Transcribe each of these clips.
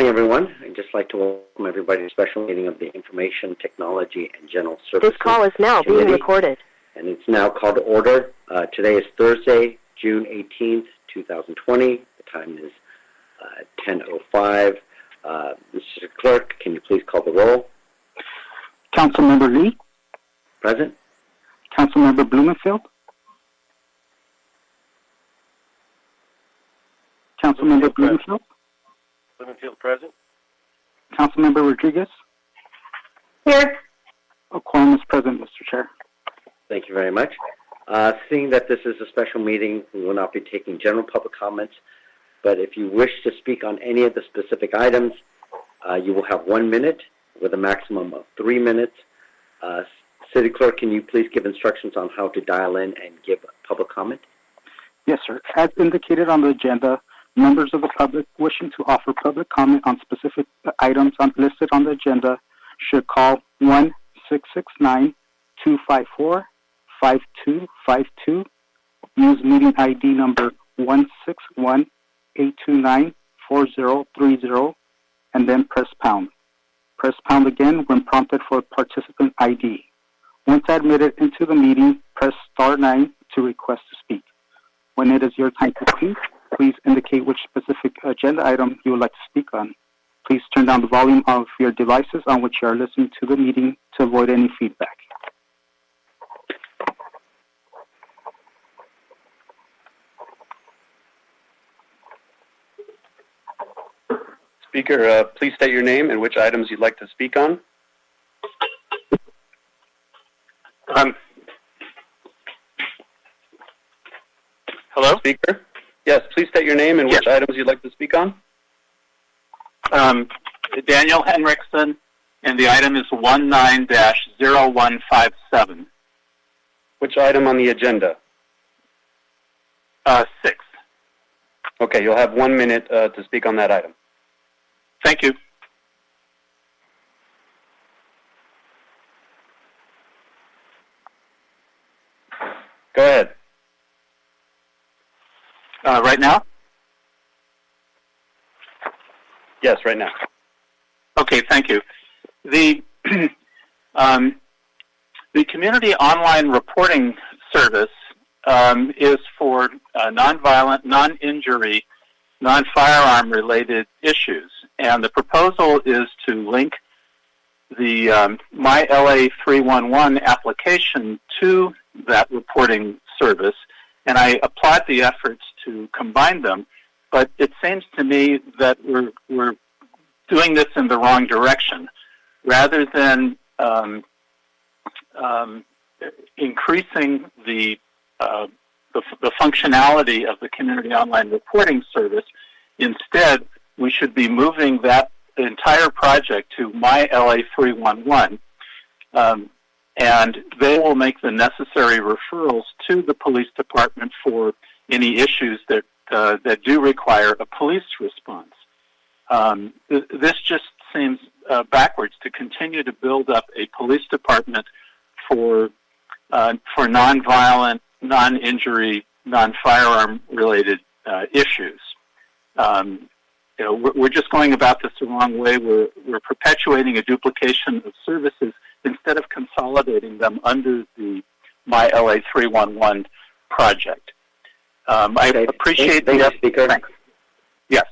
morning, everyone. I'd just like to welcome everybody to a special meeting of the Information Technology and General Services. This call is now being recorded. And it's now called to order. Today is Thursday, June 18th, 2020. The time is 10:05. Mr. Clerk, can you please call the roll? Councilmember Lee. Present. Councilmember Blumenfield. Councilmember Blumenfield. Blumenfield present. Councilmember Rodriguez. Here. A quorum is present, Mr. Chair. Thank you very much. Seeing that this is a special meeting, we will not be taking general public comments, but if you wish to speak on any of the specific items, you will have 1 minute with a maximum of 3 minutes. City Clerk, can you please give instructions on how to dial in and give public comment? Yes, sir. As indicated on the agenda, members of the public wishing to offer public comment on specific items listed on the agenda should call 1-669-254-5252, use meeting ID number 161-829-4030, and then press pound. Press pound again when prompted for participant ID. Once admitted into the meeting, press star 9 to request to speak. When it is your time to speak, please indicate which specific agenda item you would like to speak on. Please turn down the volume of your devices on which you are listening to the meeting to avoid any feedback. Speaker, please state your name and which items you'd like to speak on. Hello? Speaker? Yes, please state your name and which items you'd like to speak on. Daniel Henriksen, and the item is 19-0157. Which item on the agenda? 6. Okay, you'll have 1 minute to speak on that item. Thank you. Go ahead. Right now? Yes, right now. Okay, thank you. The the community online reporting service is for nonviolent, non-injury, non-firearm related issues, and the proposal is to link the My LA 311 application to that reporting service, and I applaud the efforts to combine them. But it seems to me that we're doing this in the wrong direction. Rather than increasing the functionality of the community online reporting service, instead we should be moving that entire project to My LA 311, and they will make the necessary referrals to the police department for any issues that do require a police response. This just seems backwards to continue to build up a police department for nonviolent, non-injury, non-firearm related issues. We're just going about this the wrong way. We're perpetuating a duplication of services instead of consolidating them under the My LA 311 project. I appreciate the Speaker. Thanks. Yes.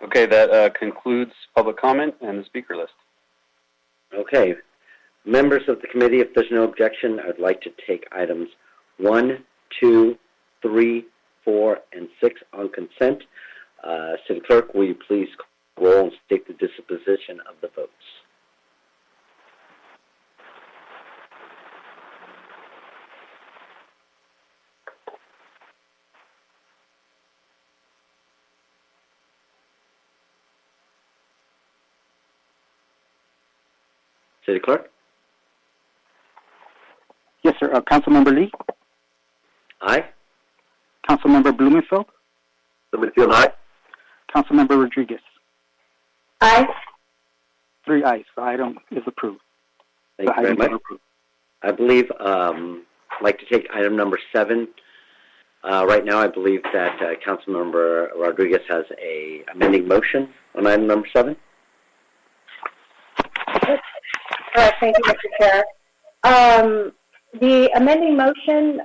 Okay, that concludes public comment and the speaker list. Okay. Members of the committee, if there's no objection, I'd like to take items 1, 2, 3, 4, and 6 on consent. City Clerk, will you please roll and state the disposition of the votes? City Clerk? Yes, sir. Councilmember Lee. Aye. Councilmember Blumenfield. Blumenfield, aye. Councilmember Rodriguez. Aye. 3 ayes. The item is approved. Thank you very much. I believe I'd like to take item number 7. Right now, I believe that Councilmember Rodriguez has a amending motion on item number 7. Thank you, Mr. Chair. The amending motion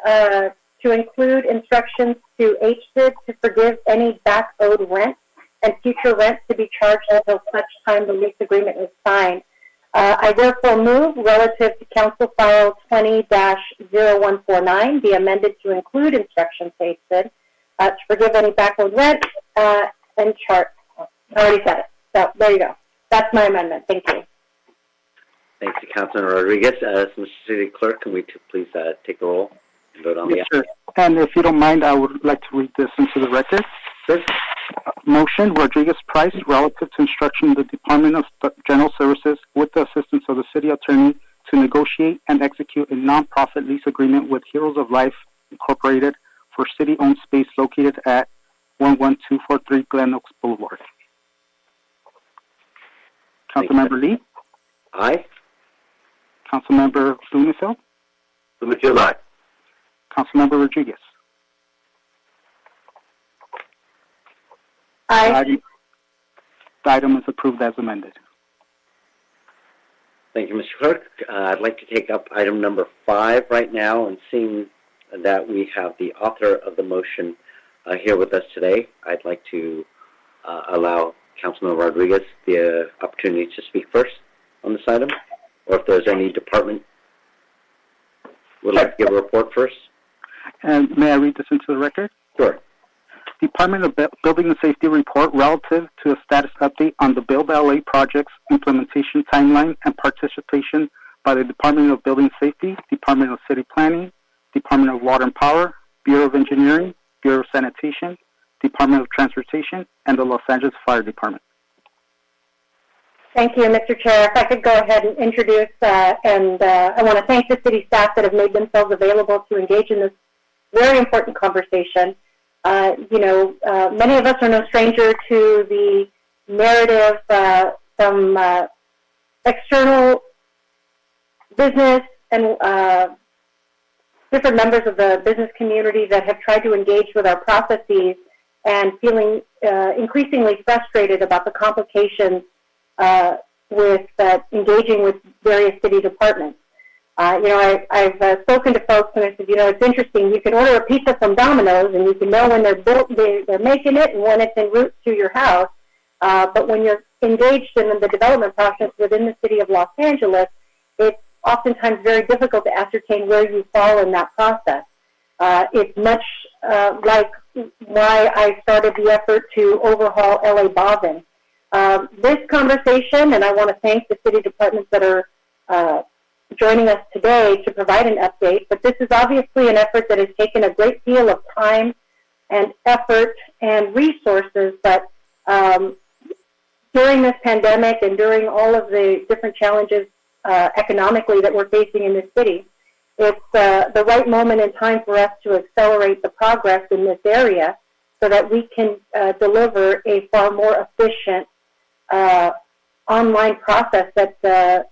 to include instructions to HSID to forgive any back owed rent and future rent to be charged until such time the lease agreement is signed. I therefore move, relative to Council File 20-0149, be amended to include instructions to HSID to forgive any back owed rent and charge. I already said it. So there you go. That's my amendment. Thank you. Thanks to Councilman Rodriguez. Mr. City Clerk, can we please take the roll and vote on the sure. And if you don't mind, I would like to read this into the record. Sure. Motion, Rodriguez Price, relative to instruction the Department of General Services with the assistance of the City Attorney to negotiate and execute a nonprofit lease agreement with Heroes of Life Incorporated for city-owned space located at 11243 Glen Oaks Boulevard. Councilmember Lee? Aye. Councilmember Blumenfield? Blumenfield, aye. Councilmember Rodriguez? Aye. The item is approved as amended. Thank you, Mr. Clerk. I'd like to take up item number 5 right now, and seeing that we have the author of the motion here with us today, I'd like to allow Councilman Rodriguez the opportunity to speak first on this item, or if there's any department would like to give a report first. And may I read this into the record? Sure. Department of Building and Safety report relative to a status update on the Build LA project's implementation timeline and participation by the Department of Building Safety, Department of City Planning, Department of Water and Power, Bureau of Engineering, Bureau of Sanitation, Department of Transportation, and the Los Angeles Fire Department. Thank you, Mr. Chair. If I could go ahead and introduce, I want to thank the city staff that have made themselves available to engage in this very important conversation. Many of us are no stranger to the narrative from external business and different members of the business community that have tried to engage with our processes and feeling increasingly frustrated about the complications with engaging with various city departments. I've spoken to folks and I said, it's interesting. You can order a pizza from Domino's and you can know when they're making it and when it's en route to your house. But when you're engaged in the development process within the city of Los Angeles, it's oftentimes very difficult to ascertain where you fall in that process. It's much like why I started the effort to overhaul LA Bobbin. This conversation, and I want to thank the city departments that are joining us today to provide an update, but this is obviously an effort that has taken a great deal of time and effort and resources, but during this pandemic and during all of the different challenges economically that we're facing in this city, it's the right moment in time for us to accelerate the progress in this area so that we can deliver a far more efficient online process that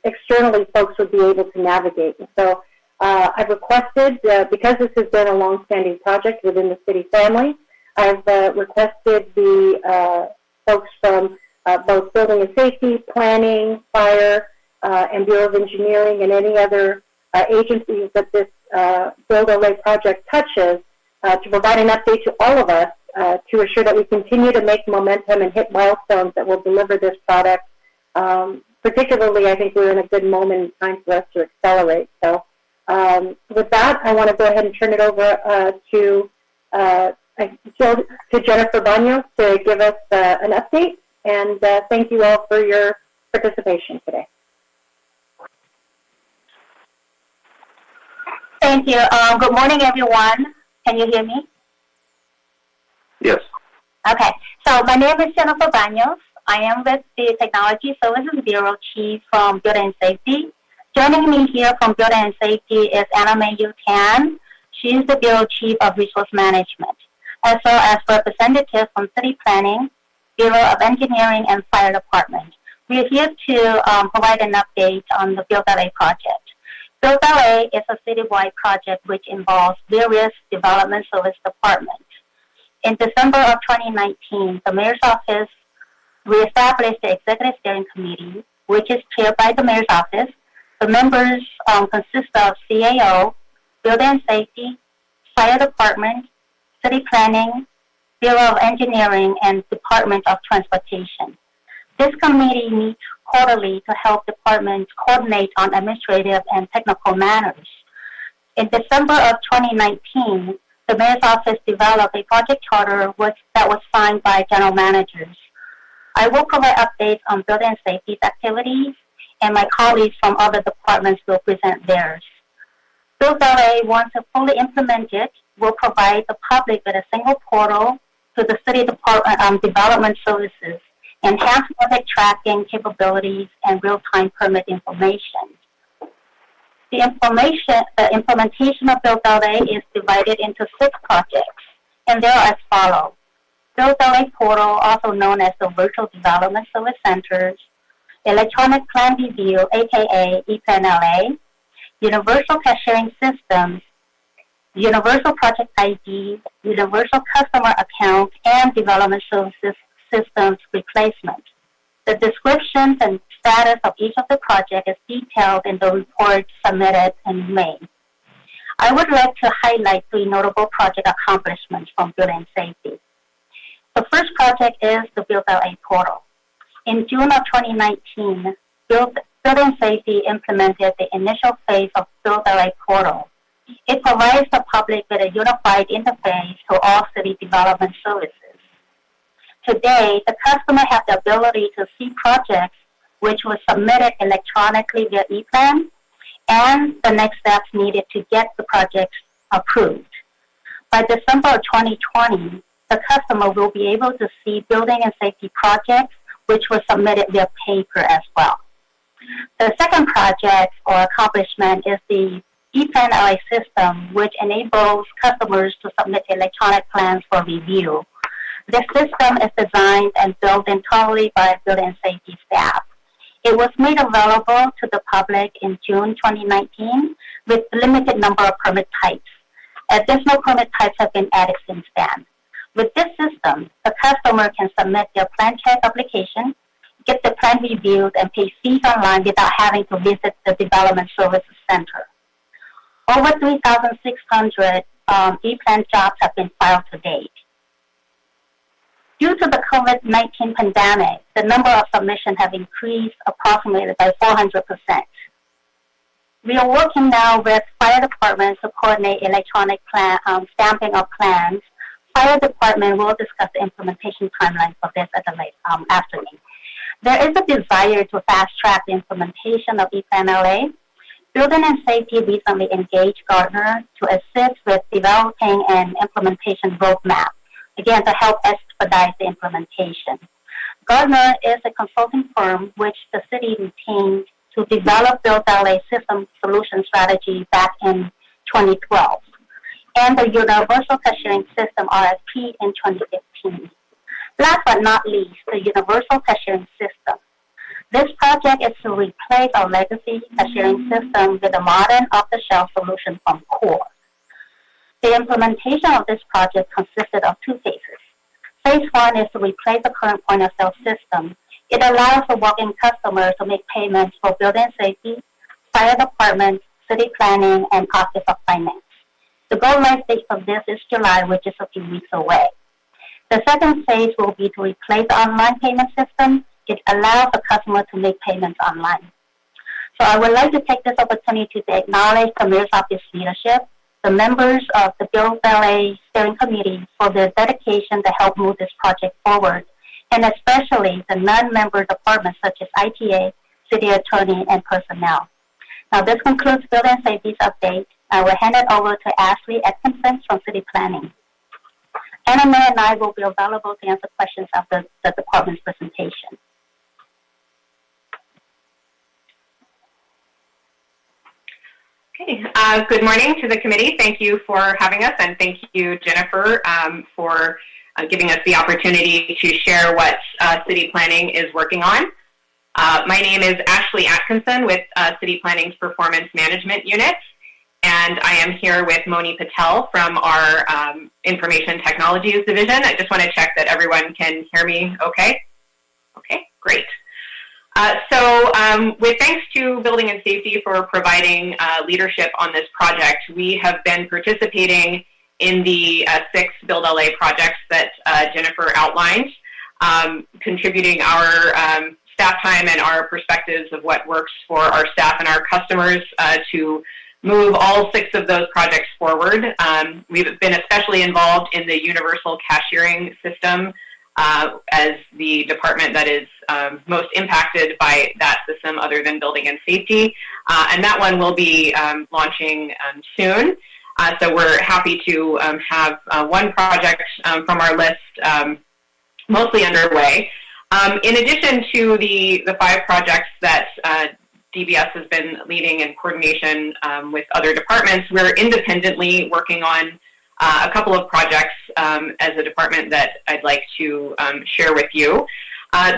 externally folks would be able to navigate. And so I've requested, because this has been a long-standing project within the city family, I've requested the folks from both Building and Safety, Planning, Fire, and Bureau of Engineering, and any other agencies that this Build LA project touches to provide an update to all of us to assure that we continue to make momentum and hit milestones that will deliver this product. Particularly, I think we're in a good moment in time for us to accelerate. So with that, I want to go ahead and turn it over to Jennifer Banos to give us an update. And thank you all for your participation today. Thank you. Good morning, everyone. Can you hear me? Yes. Okay. So my name is Jennifer Banos. I am with the Technology Services Bureau Chief from Building and Safety. Joining me here from Building and Safety is Anna May Tan. She is the Bureau Chief of Resource Management, as well as representatives from City Planning, Bureau of Engineering, and Fire Department. We are here to provide an update on the Build LA project. Build LA is a citywide project which involves various development service departments. In December of 2019, the Mayor's Office reestablished the Executive Steering Committee, which is chaired by the Mayor's Office. The members consist of CAO, Building and Safety, Fire Department, City Planning, Bureau of Engineering, and Department of Transportation. This committee meets quarterly to help departments coordinate on administrative and technical matters. In December of 2019, the Mayor's Office developed a project charter that was signed by general managers. I will provide updates on building and safety activities, and my colleagues from other departments will present theirs. Build LA, once fully implemented, will provide the public with a single portal to the city development services, enhance project tracking capabilities, and real-time permit information. The implementation of Build LA is divided into 6 projects, and they are as follows. Build LA Portal, also known as the Virtual Development Service Centers, Electronic Plan Review, aka ePlan LA, Universal Cashiering Systems, Universal Project ID, Universal Customer Account, and Development Services Systems Replacement. The descriptions and status of each of the projects is detailed in the report submitted in May. I would like to highlight 3 notable project accomplishments from Building Safety. The first project is the Build LA Portal. In June of 2019, Building Safety implemented the initial phase of Build LA Portal. It provides the public with a unified interface to all city development services. Today, the customer has the ability to see projects which were submitted electronically via ePlan and the next steps needed to get the projects approved. By December of 2020, the customer will be able to see building and safety projects which were submitted via paper as well. The second project or accomplishment is the ePlan LA system, which enables customers to submit electronic plans for review. This system is designed and built entirely by building and safety staff. It was made available to the public in June 2019 with a limited number of permit types. Additional permit types have been added since then. With this system, the customer can submit their plan check application, get the plan reviewed, and pay fees online without having to visit the Development Services Center. Over 3,600 ePlan jobs have been filed to date. Due to the COVID-19 pandemic, the number of submissions have increased approximately by 400%. We are working now with fire departments to coordinate electronic stamping of plans. Fire department will discuss the implementation timeline for this at the late afternoon. There is a desire to fast-track the implementation of ePlan LA. Building and Safety recently engaged Gartner to assist with developing an implementation roadmap, again, to help expedite the implementation. Gartner is a consulting firm which the city retained to develop Build LA system solution strategy back in 2012, and the Universal Cashiering System, RFP, in 2015. Last but not least, the Universal Cashiering System. This project is to replace our legacy cashiering system with a modern off-the-shelf solution from Core. The implementation of this project consisted of 2 phases. Phase 1 is to replace the current point-of-sale system. It allows the walk-in customer to make payments for building safety, fire department, city planning, and Office of Finance. The go-live date of this is July, which is a few weeks away. The second phase will be to replace the online payment system. It allows the customer to make payments online. So I would like to take this opportunity to acknowledge the Mayor's Office leadership, the members of the Build LA Steering Committee for their dedication to help move this project forward, and especially the non-member departments such as ITA, City Attorney, and Personnel. Now this concludes Building Safety's update. I will hand it over to Ashley Atkinson from City Planning. Anna Mae and I will be available to answer questions after the department's presentation. Okay, good morning to the committee. Thank you for having us, and thank you, Jennifer, for giving us the opportunity to share what City Planning is working on. My name is Ashley Atkinson with City Planning's Performance Management Unit, and I am here with Moni Patel from our Information Technologies Division. I just want to check that everyone can hear me okay. Okay, great. With thanks to Building and Safety for providing leadership on this project, we have been participating in the 6 Build LA projects that Jennifer outlined, contributing our staff time and our perspectives of what works for our staff and our customers to move all 6 of those projects forward. We've been especially involved in the universal cashiering system as the department that is most impacted by that system other than Building and Safety. And that one will be launching soon. So we're happy to have one project from our list mostly underway. In addition to the 5 projects that DBS has been leading in coordination with other departments, we're independently working on a couple of projects as a department that I'd like to share with you.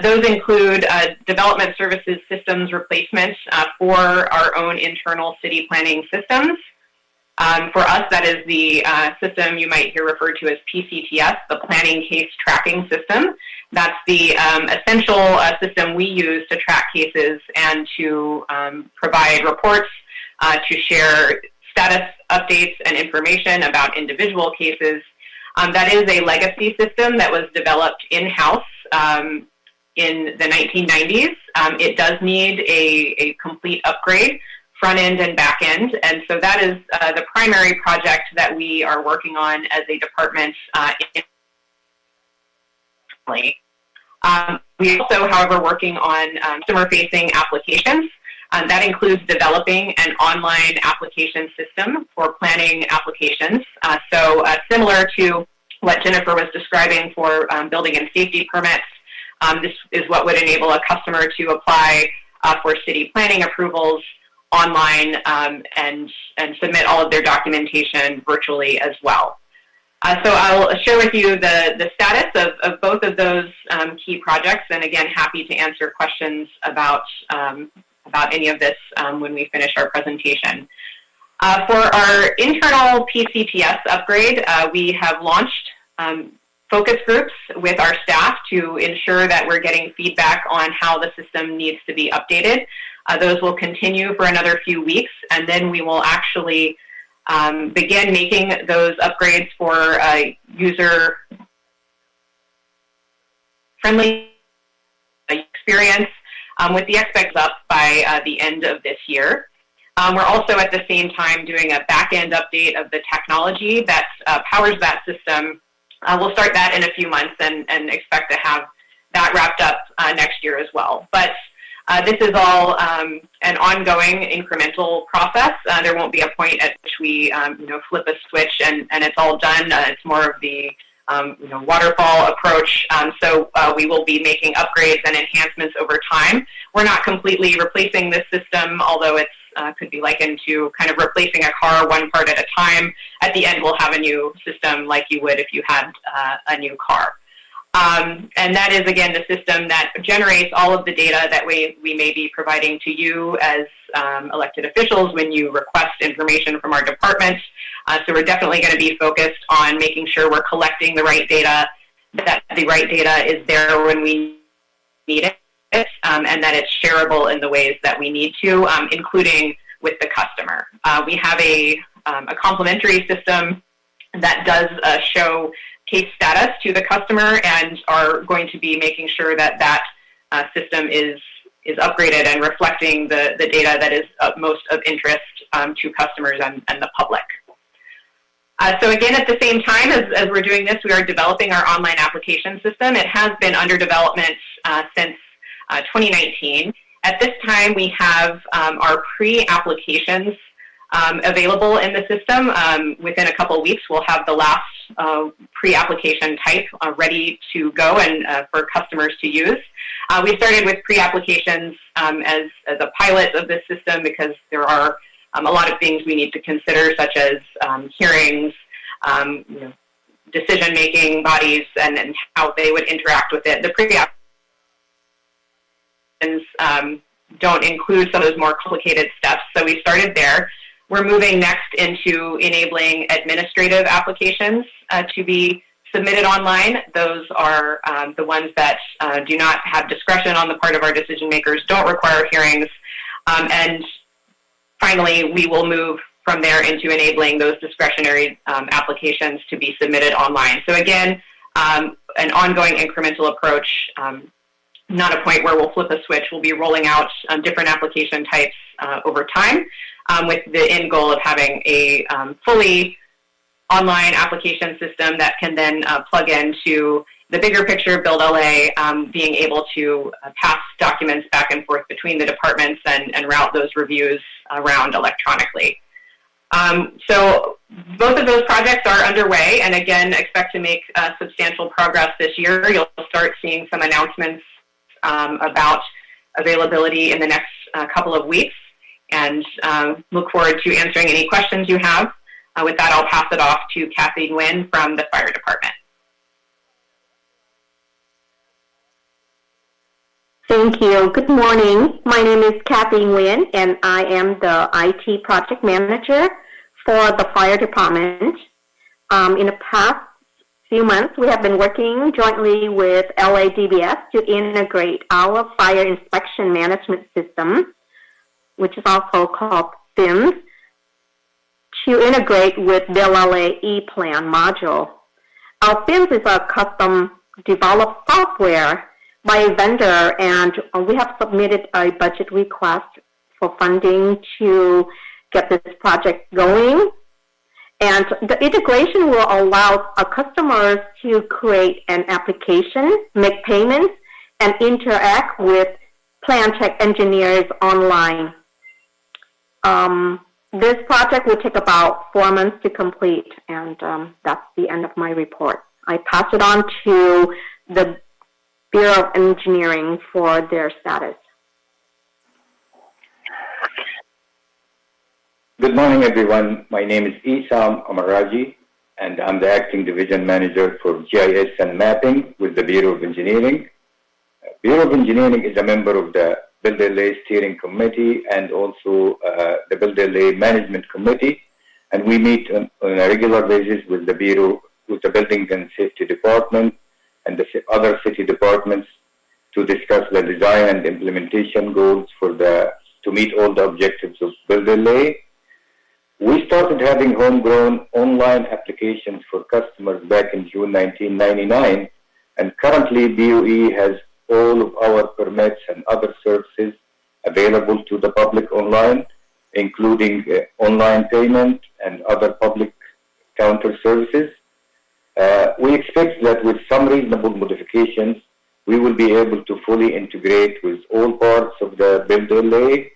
Those include development services systems replacements for our own internal city planning systems. For us, that is the system you might hear referred to as PCTS, the Planning Case Tracking System. That's the essential system we use to track cases and to provide reports, to share status updates and information about individual cases. That is a legacy system that was developed in-house in the 1990s. It does need a complete upgrade, front end and back end, and so that is the primary project that we are working on as a department. We also, however, working on customer-facing applications. That includes developing an online application system for planning applications. Similar to what Jennifer was describing for building and safety permits, this is what would enable a customer to apply for city planning approvals online and submit all of their documentation virtually as well. So I'll share with you the status of both of those key projects, and again, happy to answer questions about any of this when we finish our presentation. For our internal PCTS upgrade, we have launched focus groups with our staff to ensure that we're getting feedback on how the system needs to be updated. Those will continue for another few weeks, and then we will actually begin making those upgrades for user-friendly experience with the expects up by the end of this year. We're also at the same time doing a back-end update of the technology that powers that system. We'll start that in a few months and expect to have that wrapped up next year as well. But this is all an ongoing incremental process. There won't be a point at which we flip a switch and it's all done. It's more of the waterfall approach. So we will be making upgrades and enhancements over time. We're not completely replacing this system, although it's could be likened to kind of replacing a car one part at a time. At the end, we'll have a new system like you would if you had a new car. And that is, again, the system that generates all of the data that we may be providing to you as elected officials when you request information from our department. So we're definitely going to be focused on making sure we're collecting the right data, that the right data is there when we need it, and that it's shareable in the ways that we need to, including with the customer. We have a complementary system that does show case status to the customer, and are going to be making sure that that system is upgraded and reflecting the data that is most of interest to customers and the public. So again, at the same time as we're doing this, we are developing our online application system. It has been under development since 2019. At this time, we have our pre-applications available in the system. Within a couple of weeks, we'll have the last pre-application type ready to go and for customers to use. We started with pre-applications as a pilot of this system because there are a lot of things we need to consider, such as hearings, decision-making bodies, and how they would interact with it. The pre-app don't include some of those more complicated steps. So we started there. We're moving next into enabling administrative applications to be submitted online. Those are the ones that do not have discretion on the part of our decision makers, don't require hearings. And finally, we will move from there into enabling those discretionary applications to be submitted online. So again, an ongoing incremental approach, not a point where we'll flip a switch. We'll be rolling out different application types over time with the end goal of having a fully online application system that can then plug into the bigger picture of Build LA, being able to pass documents back and forth between the departments and route those reviews around electronically. So both of those projects are underway, and again, expect to make substantial progress this year. You'll start seeing some announcements about availability in the next couple of weeks, and look forward to answering any questions you have. With that, I'll pass it off to Kathy Nguyen from the Fire Department. Thank you. Good morning. My name is Kathy Nguyen, and I am the IT project manager for the Fire Department. In the past few months, we have been working jointly with LADBS to integrate our fire inspection management system, which is also called FIMS, to integrate with Build LA E-Plan module. Our FIMS is a custom developed software by a vendor, and we have submitted a budget request for funding to get this project going. And the integration will allow our customers to create an application, make payments, and interact with plan tech engineers online. This project will take about 4 months to complete, and that's the end of my report. I pass it on to the Bureau of Engineering for their status. Good morning, everyone. My name is Isam Amaraji, and I'm the Acting Division Manager for GIS and Mapping with the Bureau of Engineering. Bureau of Engineering is a member of the Build LA Steering Committee and also the Build LA Management Committee, and we meet on a regular basis with the Bureau, with the Building and Safety Department and the other city departments to discuss the design and implementation goals for to meet all the objectives of Build LA. We started having homegrown online applications for customers back in June 1999, and currently BOE has all of our permits and other services available to the public online, including online payment and other public counter services. We expect that with some reasonable modifications, we will be able to fully integrate with all parts of the Build LA.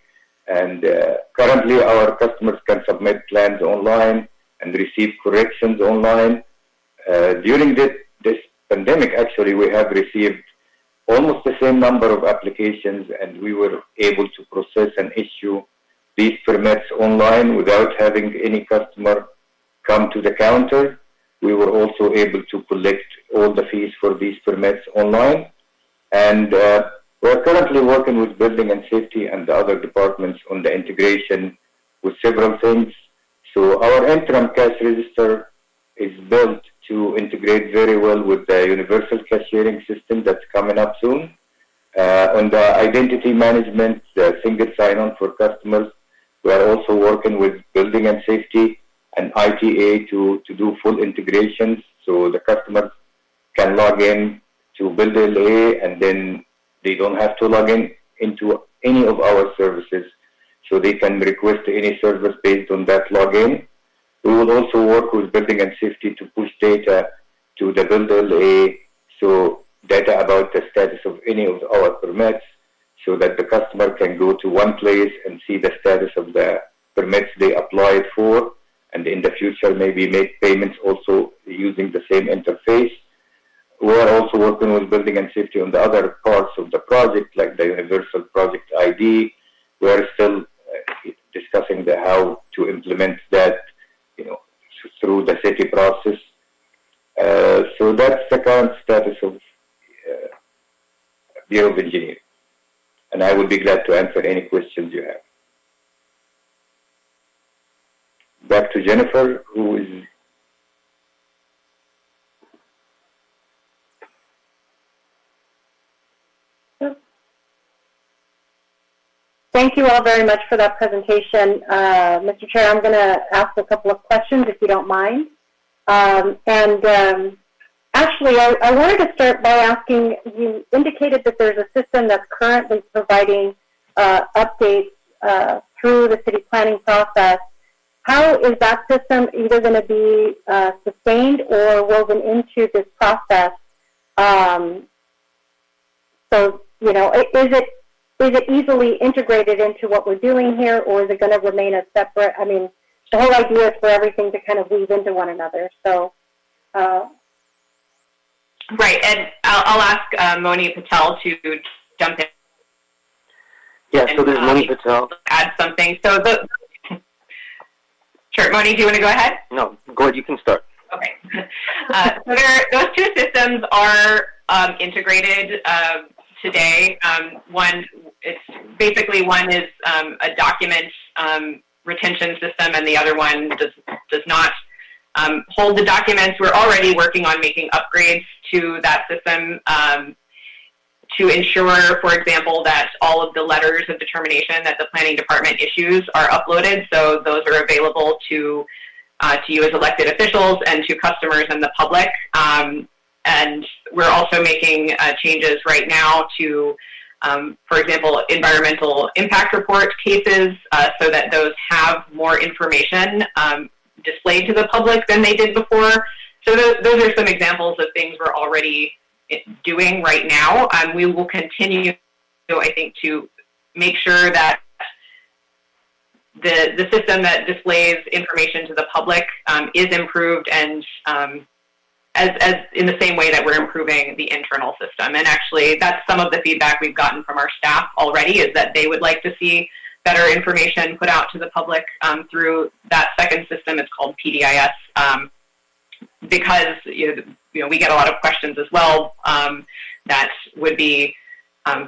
And currently, our customers can submit plans online and receive corrections online. During this pandemic, actually, we have received almost the same number of applications, and we were able to process and issue these permits online without having any customer come to the counter. We were also able to collect all the fees for these permits online. And we're currently working with Building and Safety and the other departments on the integration with several things. So our interim cash register is built to integrate very well with the universal cash sharing system that's coming up soon. On the identity management, the single sign-on for customers, we are also working with Building and Safety and ITA to do full integrations so the customers can log in to Build LA, and then they don't have to log in into any of our services, so they can request any service based on that login. We will also work with Building and Safety to push data to the Build LA, so data about the status of any of our permits, so that the customer can go to one place and see the status of the permits they applied for, and in the future maybe make payments also using the same interface. We are also working with Building and Safety on the other parts of the project, like the Universal Project ID. We are still discussing how to implement that, through the city process. So that's the current status of Bureau of Engineering. and I will be glad to answer any questions you have. Back to Jennifer, who is... Thank you all very much for that presentation. Mr. Chair, I'm going to ask a couple of questions, if you don't mind. Actually, I wanted to start by asking, you indicated that there's a system that's currently providing updates through the city planning process. How is that system either going to be sustained or woven into this process? So, you know, is it easily integrated into what we're doing here, or is it going to remain a separate? I mean, the whole idea is for everything to kind of weave into one another. So, right, and I'll ask Moni Patel to jump in. Yeah, so there's Moni Patel. Add something. So sure, Moni, do you want to go ahead? No, go ahead. You can start. Okay. So those two systems are integrated today. One is a document retention system, and the other one does not hold the documents. We're already working on making upgrades to that system to ensure, for example, that all of the letters of determination that the planning department issues are uploaded. So those are available to you as elected officials and to customers and the public. And we're also making changes right now to, for example, environmental impact report cases so that those have more information displayed to the public than they did before. So those are some examples of things we're already doing right now. We will continue, I think, to make sure that the system that displays information to the public is improved, and as in the same way that we're improving the internal system. And actually, that's some of the feedback we've gotten from our staff already, is that they would like to see better information put out to the public through that second system. It's called PDIS, because you know, we get a lot of questions as well that would be,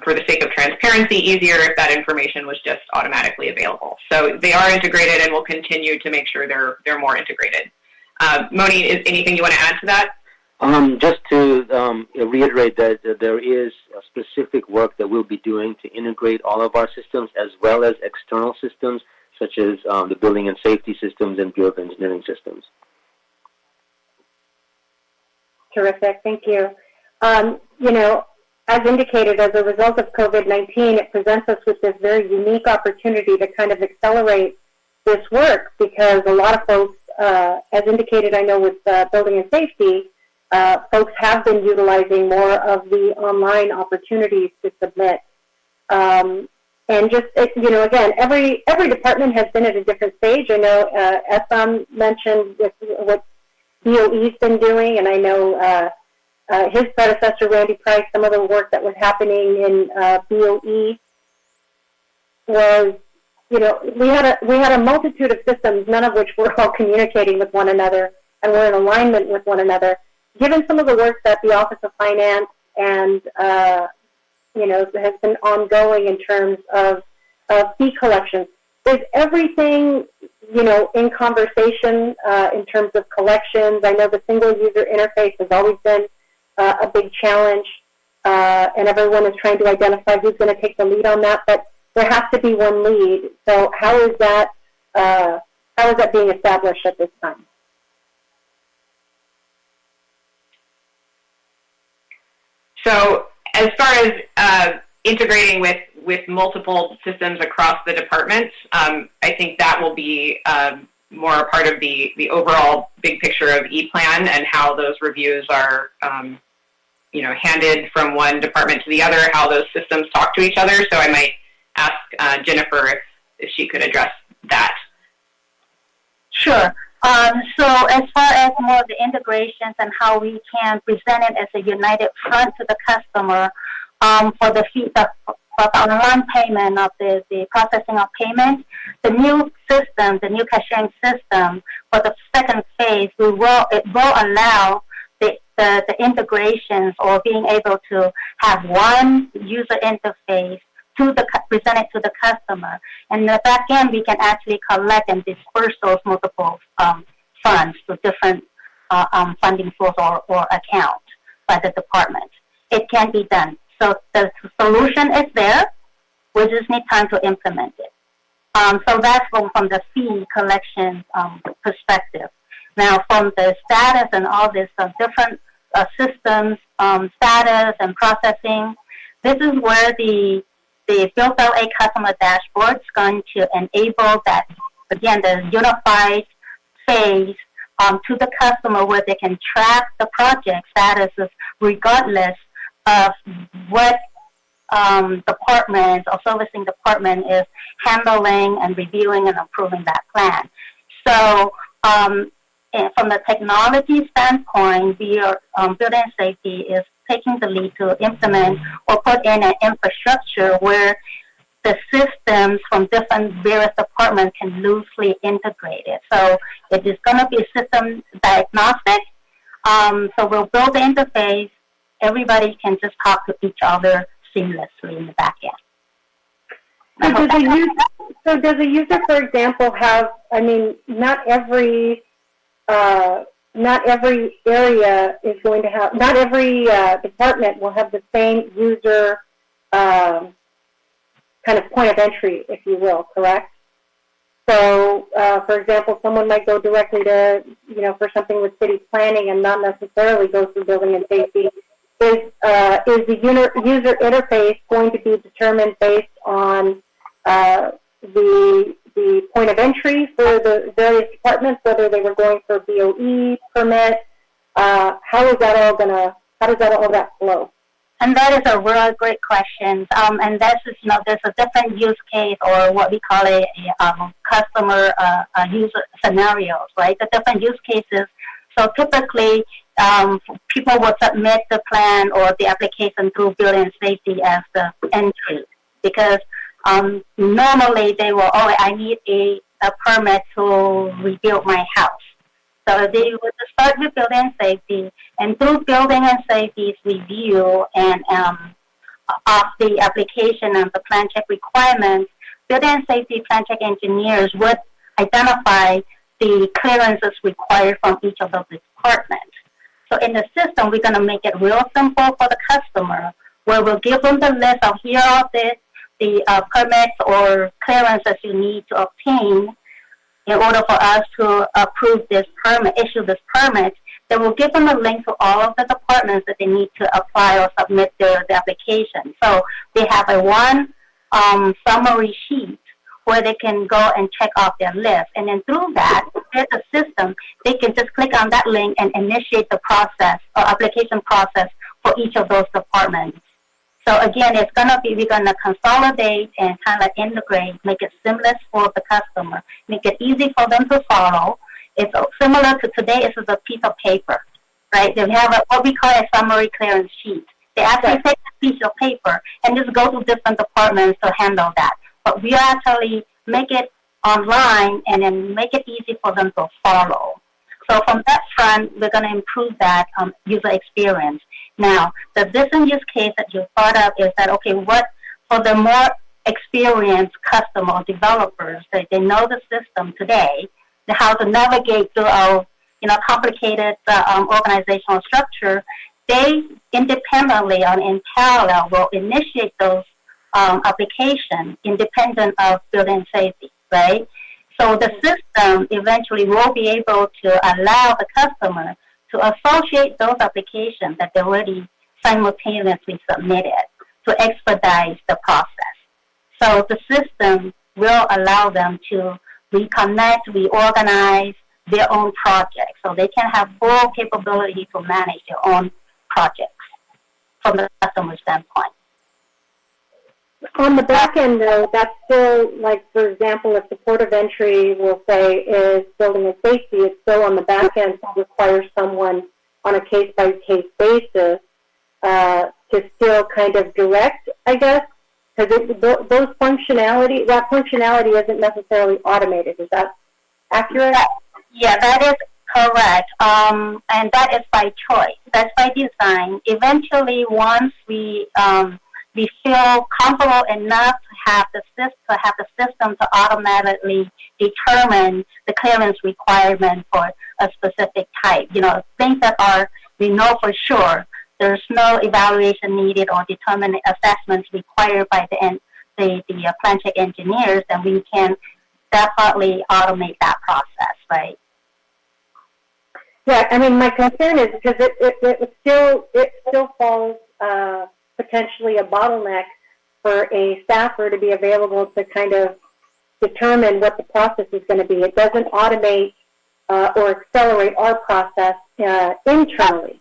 for the sake of transparency, easier if that information was just automatically available. So they are integrated, and we'll continue to make sure they're more integrated. Moni, is anything you want to add to that? Just to reiterate that there is a specific work that we'll be doing to integrate all of our systems, as well as external systems, such as the building and safety systems and Bureau of Engineering systems. Terrific, thank you. You know, as indicated, as a result of COVID-19, it presents us with this very unique opportunity to kind of accelerate this work, because a lot of folks, as indicated, I know with building and safety, folks have been utilizing more of the online opportunities to submit. And just, you know, again, every department has been at a different stage. I know Essam mentioned what DOE's been doing, and I know his predecessor, Randy Price, some of the work that was happening in BOE was, you know, we had a multitude of systems, none of which were all communicating with one another and were in alignment with one another. Given some of the work that the Office of Finance and you know, has been ongoing in terms of fee collections, is everything, you know, in conversation in terms of collections? I know the single user interface has always been a big challenge, and everyone is trying to identify who's going to take the lead on that, but there has to be one lead. So how is that being established at this time? So as far as integrating with multiple systems across the departments, I think that will be more a part of the overall big picture of E-Plan and how those reviews are, you know, handed from one department to the other, how those systems talk to each other. So I might ask Jennifer if she could address that. Sure. So as far as more of the integrations and how we can present it as a united front to the customer, for the online payment of the processing of payment, the new system, the new cashiering system for the second phase, it will allow the integrations, or being able to have one user interface present it to the customer. And in the back end, we can actually collect and disperse those multiple funds to different funding source or account by the department. It can be done. So the solution is there. We just need time to implement it. So that's from the fee collection perspective. Now, from the status and all this different systems, status and processing, this is where the Build LA customer dashboard is going to enable that, again, the unified phase to the customer where they can track the project statuses regardless of what department or servicing department is handling and reviewing and approving that plan. So from the technology standpoint, Building Safety is taking the lead to implement or put in an infrastructure where the systems from different various departments can loosely integrate it. So it is going to be system diagnostic. So we'll build the interface. Everybody can just talk to each other seamlessly in the back end. So does a user, for example, have, I mean, not every area is going to have, not every department will have the same user kind of point of entry, if you will, correct? So, for example, someone might go directly to, for something with city planning and not necessarily go through building and safety. Is the user interface going to be determined based on the point of entry for the various departments, whether they were going for BOE permit? How is that all how does all that flow? And that is a real great question. And that's just, there's a different use case or what we call a customer user scenarios, right? The different use cases. So typically, people will submit the plan or the application through Building Safety as the entry because normally they will, I need a permit to rebuild my house. So they would start with Building Safety, and through Building and Safety's review and of the application and the plan check requirements, Building and Safety plan check engineers would identify the clearances required from each of those departments. So in the system, we're going to make it real simple for the customer, where we'll give them the list of here are the permits or clearances you need to obtain in order for us to approve this permit, issue this permit. Then we'll give them a link to all of the departments that they need to apply or submit their application. So they have a one summary sheet where they can go and check off their list. And then through that, there's a system, they can just click on that link and initiate the process or application process for each of those departments. So again, it's going to be, we're going to consolidate and kind of integrate, make it seamless for the customer, make it easy for them to follow. It's similar to today, it's a piece of paper, right? They have what we call a summary clearance sheet. They actually take a piece of paper and just go to different departments to handle that. But we actually make it online and then make it easy for them to follow. So from that front, we're going to improve that user experience. Now, the different use case that you thought of is that, okay, what for the more experienced customer or developers, they know the system today, how to navigate through our complicated organizational structure, they independently and in parallel will initiate those application independent of Building Safety, right? So the system eventually will be able to allow the customer to associate those applications that they already simultaneously submitted to expedite the process. So the system will allow them to reconnect, reorganize their own projects so they can have full capability to manage their own projects from the customer standpoint. On the back end, though, that's still, like, for example, if the port of entry, we'll say, is Building and Safety, it's still on the back end to require someone on a case-by-case basis to still kind of direct, I guess, because that functionality isn't necessarily automated. Is that accurate? Yeah, that is correct. And that is by choice. That's by design. Eventually, once we we feel comfortable enough to have the system to automatically determine the clearance requirement for a specific type. Things that we know for sure. There's no evaluation needed or determined assessments required by the plant check engineers, and we can definitely automate that process, right? Yeah, I mean, my concern is because it still falls potentially a bottleneck for a staffer to be available to kind of determine what the process is going to be. It doesn't automate or accelerate our process internally.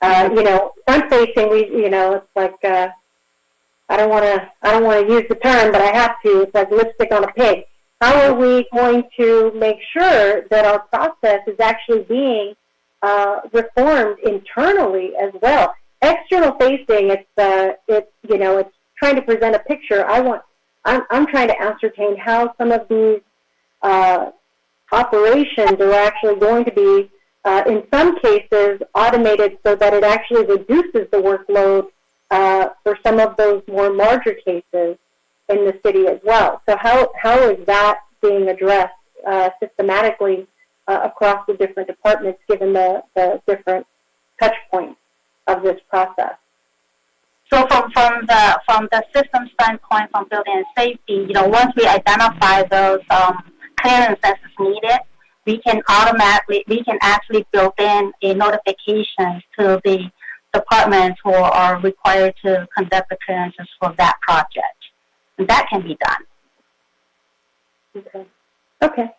Front facing, it's like I don't want to use the term, but I have to. It's like lipstick on a pig. How are we going to make sure that our process is actually being reformed internally as well? External facing, it's trying to present a picture. I'm trying to ascertain how some of these operations are actually going to be, in some cases, automated so that it actually reduces the workload for some of those more larger cases in the city as well. So how is that being addressed systematically across the different departments, given the different touch points of this process? So from the system standpoint, from building and safety, once we identify those clearances needed, we can actually build in a notification to the departments who are required to conduct the clearances for that project. And that can be done. Okay.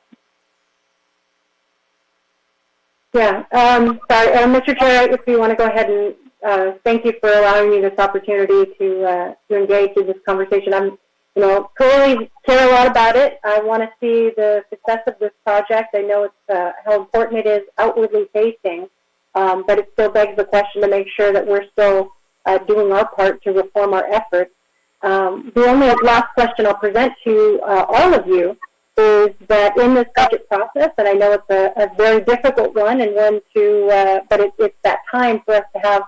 Yeah. Sorry, Mr. Chair, if you want to go ahead and thank you for allowing me this opportunity to engage in this conversation. I'm, clearly care a lot about it. I want to see the success of this project. I know it's how important it is outwardly facing, but it still begs the question to make sure that we're still doing our part to reform our efforts. The only last question I'll present to all of you is that in this budget process, and I know it's a very difficult one and one to, but it's that time for us to have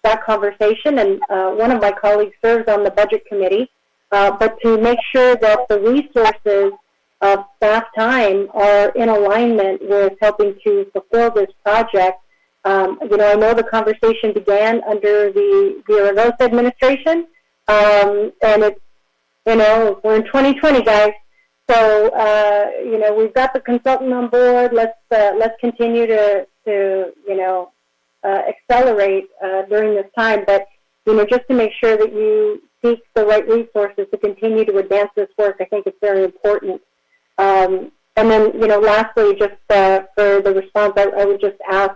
that conversation. And one of my colleagues serves on the budget committee, but to make sure that the resources of staff time are in alignment with helping to fulfill this project. I know the conversation began under the Zaragoza administration, and it's, we're in 2020, guys. So, we've got the consultant on board. Let's continue to accelerate during this time. But, just to make sure that you seek the right resources to continue to advance this work, I think it's very important. And then, lastly, just for the response, I would just ask,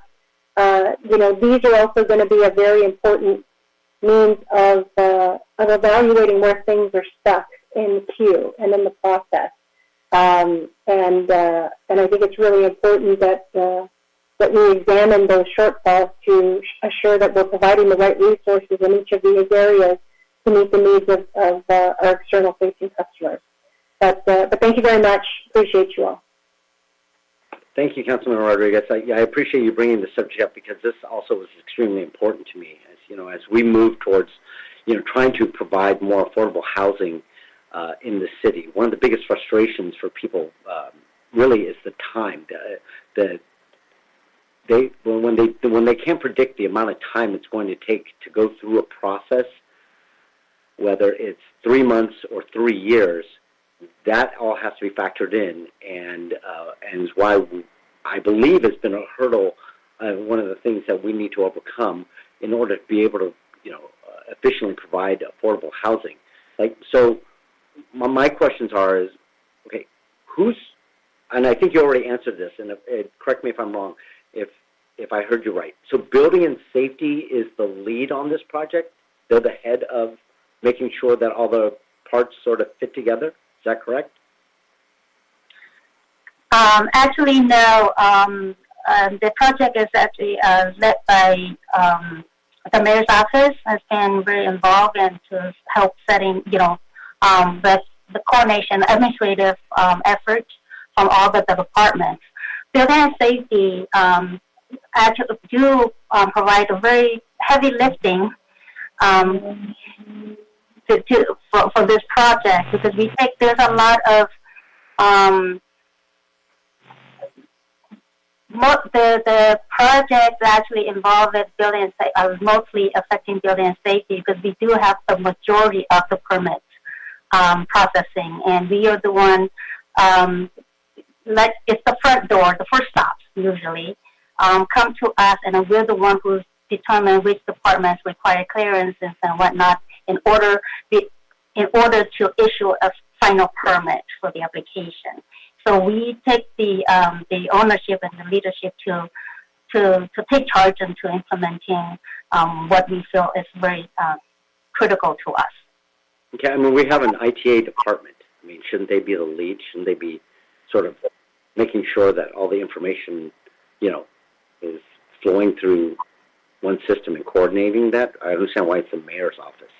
these are also going to be a very important means of evaluating where things are stuck in the queue and in the process. And I think it's really important that we examine those shortfalls to assure that we're providing the right resources in each of these areas to meet the needs of our external-facing customers. But thank you very much. Appreciate you all. Thank you, Councilman Rodriguez. I appreciate you bringing the subject up because this also is extremely important to me. As we move towards, trying to provide more affordable housing in the city. One of the biggest frustrations for people really is the time. When they can't predict the amount of time it's going to take to go through a process, whether it's 3 months or 3 years, that all has to be factored in, and is why I believe it's been a hurdle. One of the things that we need to overcome in order to be able to, efficiently provide affordable housing. So, my questions are: okay, and I think you already answered this, and correct me if I'm wrong, if I heard you right. So, building and safety is the lead on this project. They're the head of making sure that all the parts sort of fit together. Is that correct? Actually, no. The project is actually led by the mayor's office. Has been very involved and to help setting, with the coordination, administrative effort from all the departments. Building and safety actually do provide a very heavy lifting for this project, because we think there's a lot of the projects actually involved building are mostly affecting building and safety, because we do have the majority of the permits processing, and we are the one, like it's the front door, the first stops usually come to us, and we're the one who's determine which departments require clearances and whatnot in order to issue a final permit for the application. So we take the ownership and the leadership to take charge and to implementing what we feel is very critical to us. Okay, I mean, we have an ITA department. I mean, shouldn't they be the lead? Shouldn't they be sort of making sure that all the information, is flowing through one system and coordinating that? I understand why it's the mayor's office.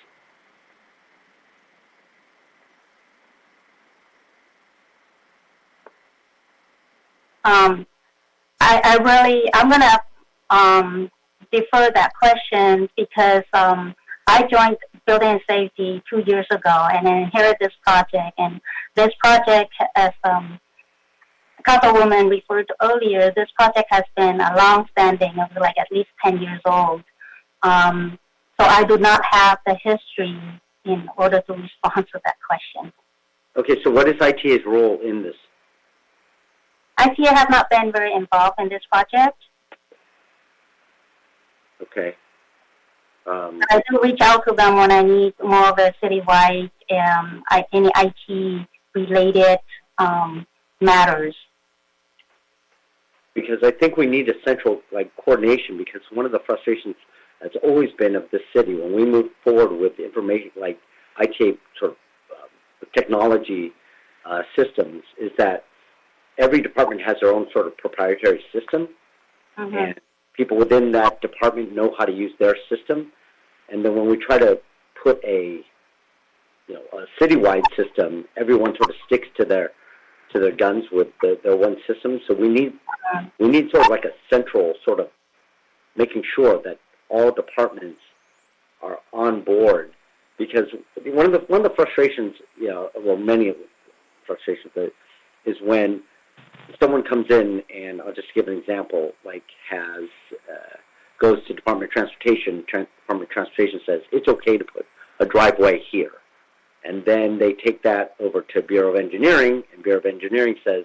I'm going to defer that question because I joined Building and Safety 2 years ago and I inherited this project. And this project, as Councilwoman referred to earlier, this project has been a long-standing, of like at least 10 years old. So I do not have the history in order to respond to that question. Okay, so what is ITA's role in this? ITA has not been very involved in this project. Okay. I do reach out to them when I need more of a citywide, any IT-related matters. Because I think we need a central coordination, because one of the frustrations has always been of the city when we move forward with information like ITA sort of technology systems is that every department has their own sort of proprietary system, and people within that department know how to use their system. And then when we try to put a citywide system, everyone sort of sticks to their guns with their one system. So we need sort of like a central sort of making sure that all departments are on board, because one of the frustrations, many of the frustrations is when someone comes in, and I'll just give an example, goes to Department of Transportation. Department of Transportation says it's okay to put a driveway here. And then they take that over to Bureau of Engineering, and Bureau of Engineering says,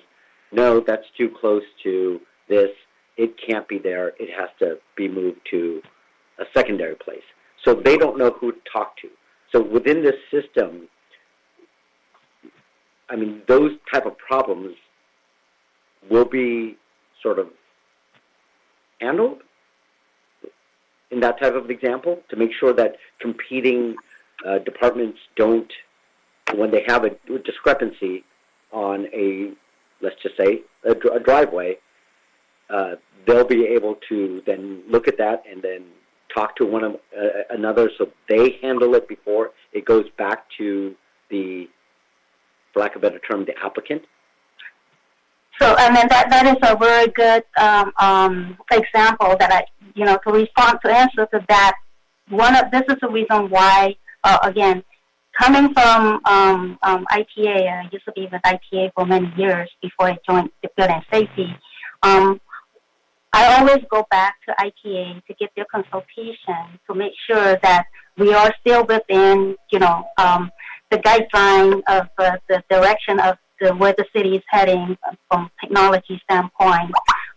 no, that's too close to this. It can't be there. It has to be moved to a secondary place. So they don't know who to talk to. So within this system, I mean, those type of problems will be sort of handled in that type of example to make sure that competing departments don't, when they have a discrepancy on let's just say, a driveway, they'll be able to then look at that and then talk to one another so they handle it before it goes back to the, for lack of a better term, the applicant. So, I mean, that is a very good example that to respond to answer to that. This is the reason why, again, coming from ITA, I used to be with ITA for many years before I joined the Building Safety. I always go back to ITA to get their consultation to make sure that we are still within, the guideline of the direction of where the city is heading from technology standpoint.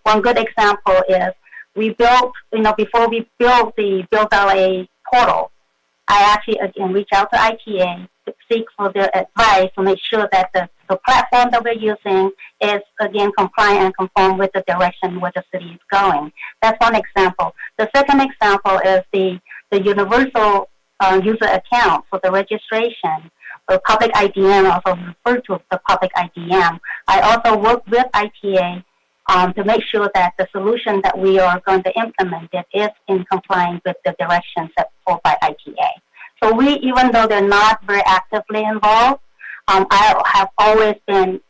One good example is we built, before we built the Build LA portal, I actually again reached out to ITA to seek for their advice to make sure that the platform that we're using is again compliant and conform with the direction where the city is going. That's one example. The second example is the universal user account for the registration. The public IDM, also referred to as the public IDM. I also work with ITA to make sure that the solution that we are going to implement is in compliance with the direction set forth by ITA. So even though they're not very actively involved, I have always been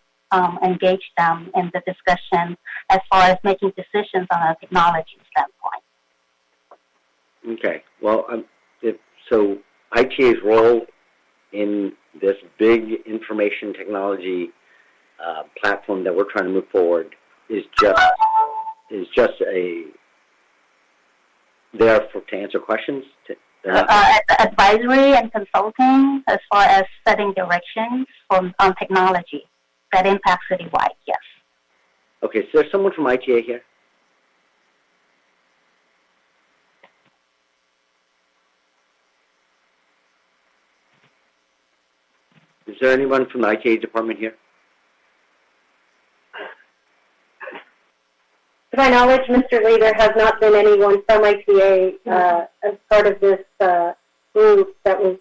engaged them in the discussion as far as making decisions on a technology standpoint. Okay. Well, so ITA's role in this big information technology platform that we're trying to move forward is just there to answer questions. Advisory and consulting as far as setting directions on technology that impacts citywide, yes. Okay, so there's someone from ITA here? Is there anyone from the ITA department here? To my knowledge, Mr. Lee, there has not been anyone from ITA as part of this group that was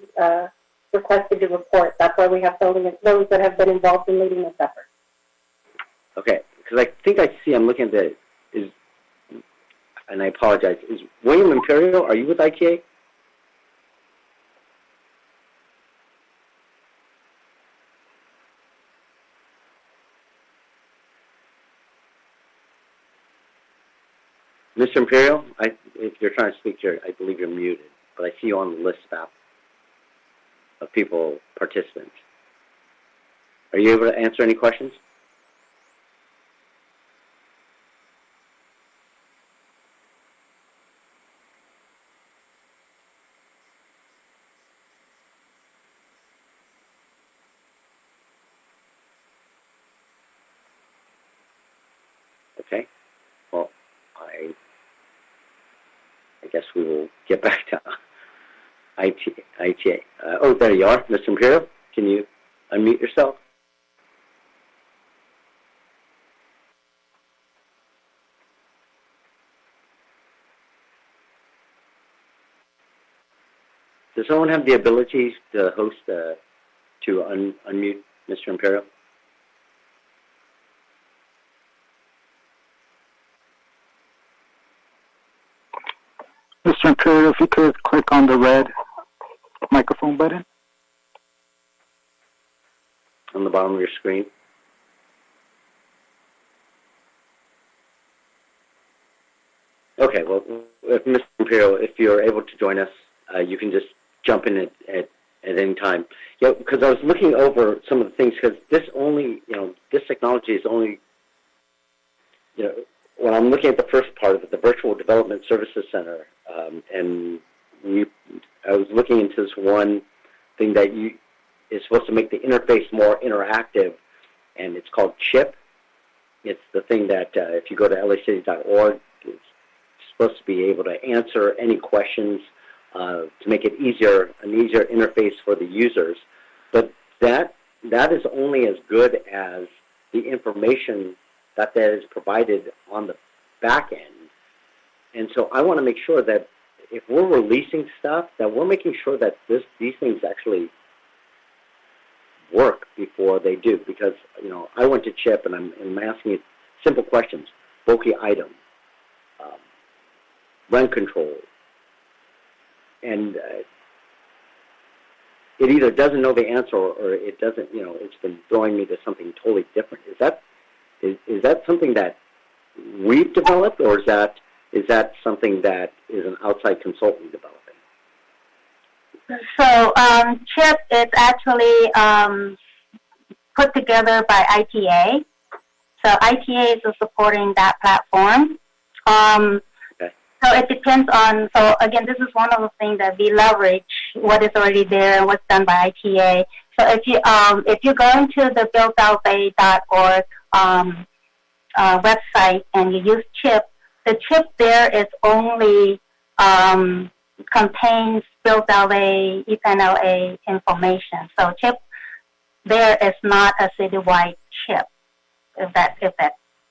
requested to report. That's why we have those that have been involved in leading this effort. Okay, because I think I see, I'm looking at and I apologize, is William Imperial, are you with ITA? Mr. Imperial, if you're trying to speak here, I believe you're muted, but I see you on the list of people, participants. Are you able to answer any questions? Okay. Well, I guess we will get back to ITA. Oh, there you are, Mr. Imperial. Can you unmute yourself? Does someone have the ability to host to unmute Mr. Imperial? Mr. Imperial, if you could click on the red microphone button. On the bottom of your screen. Okay, well, if Mr. Imperial, if you're able to join us, you can just jump in at any time. Yeah, because I was looking over some of the things, because this technology is only, when I'm looking at the first part of it, the Virtual Development Services Center, and I was looking into this one thing that is supposed to make the interface more interactive, and it's called CHIP. It's the thing that if you go to lacity.org, it's supposed to be able to answer any questions to make it an easier interface for the users. But that is only as good as the information that is provided on the back end. And so I want to make sure that if we're releasing stuff, that we're making sure that these things actually work before they do. Because, I went to CHIP and I'm asking it simple questions. Bulky item, rent control, and it either doesn't know the answer or it doesn't, it's been throwing me to something totally different. Is that something that we've developed, or is that something that is an outside consultant developing? So CHIP is actually put together by ITA. So ITA is supporting that platform. Okay. So it depends on, so again, this is one of the things that we leverage what is already there and what's done by ITA. So if you go into the buildoutbay.org website and you use CHIP, the CHIP there is only contains Build LA, EPAN-LA information. So CHIP there is not a citywide chip.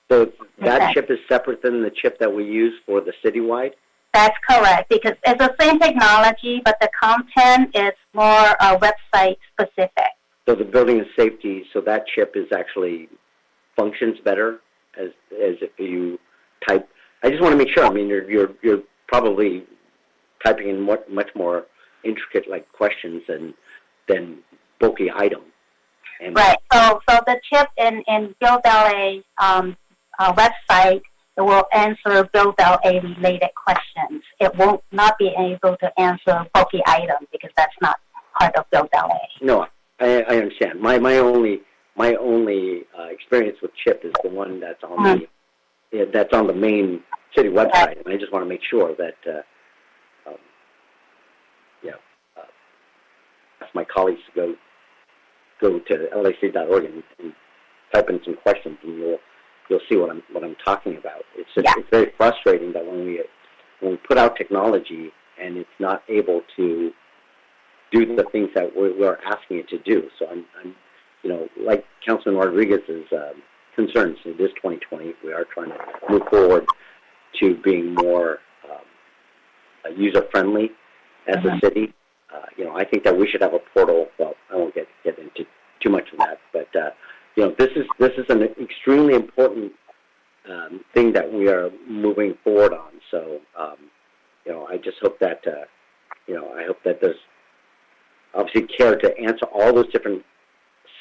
So that chip is separate than the chip that we use for the citywide? That's correct, because it's the same technology, but the content is more website specific. So the building and safety, so that chip is actually functions better as if you type. I just want to make sure. I mean, you're probably typing in much more intricate questions than bulky item. And right. So the chip in Build LA website, it will answer Build LA related questions. It will not be able to answer bulky item because that's not part of Build LA. No, I understand. My only experience with CHIP is the one that's on the main city website, and I just want to make sure that ask my colleagues to go to lac.org and type in some questions, and you'll see what I'm talking about. It's very frustrating that when we put out technology and it's not able to do the things that we're asking it to do. So I'm like Councilman Rodriguez's concerns. It is 2020. We are trying to move forward to being more user-friendly as a city. I think that we should have a portal. Well, I won't get into too much of that, but this is an extremely important thing that we are moving forward on. So I just hope that I hope that there's obviously care to answer all those different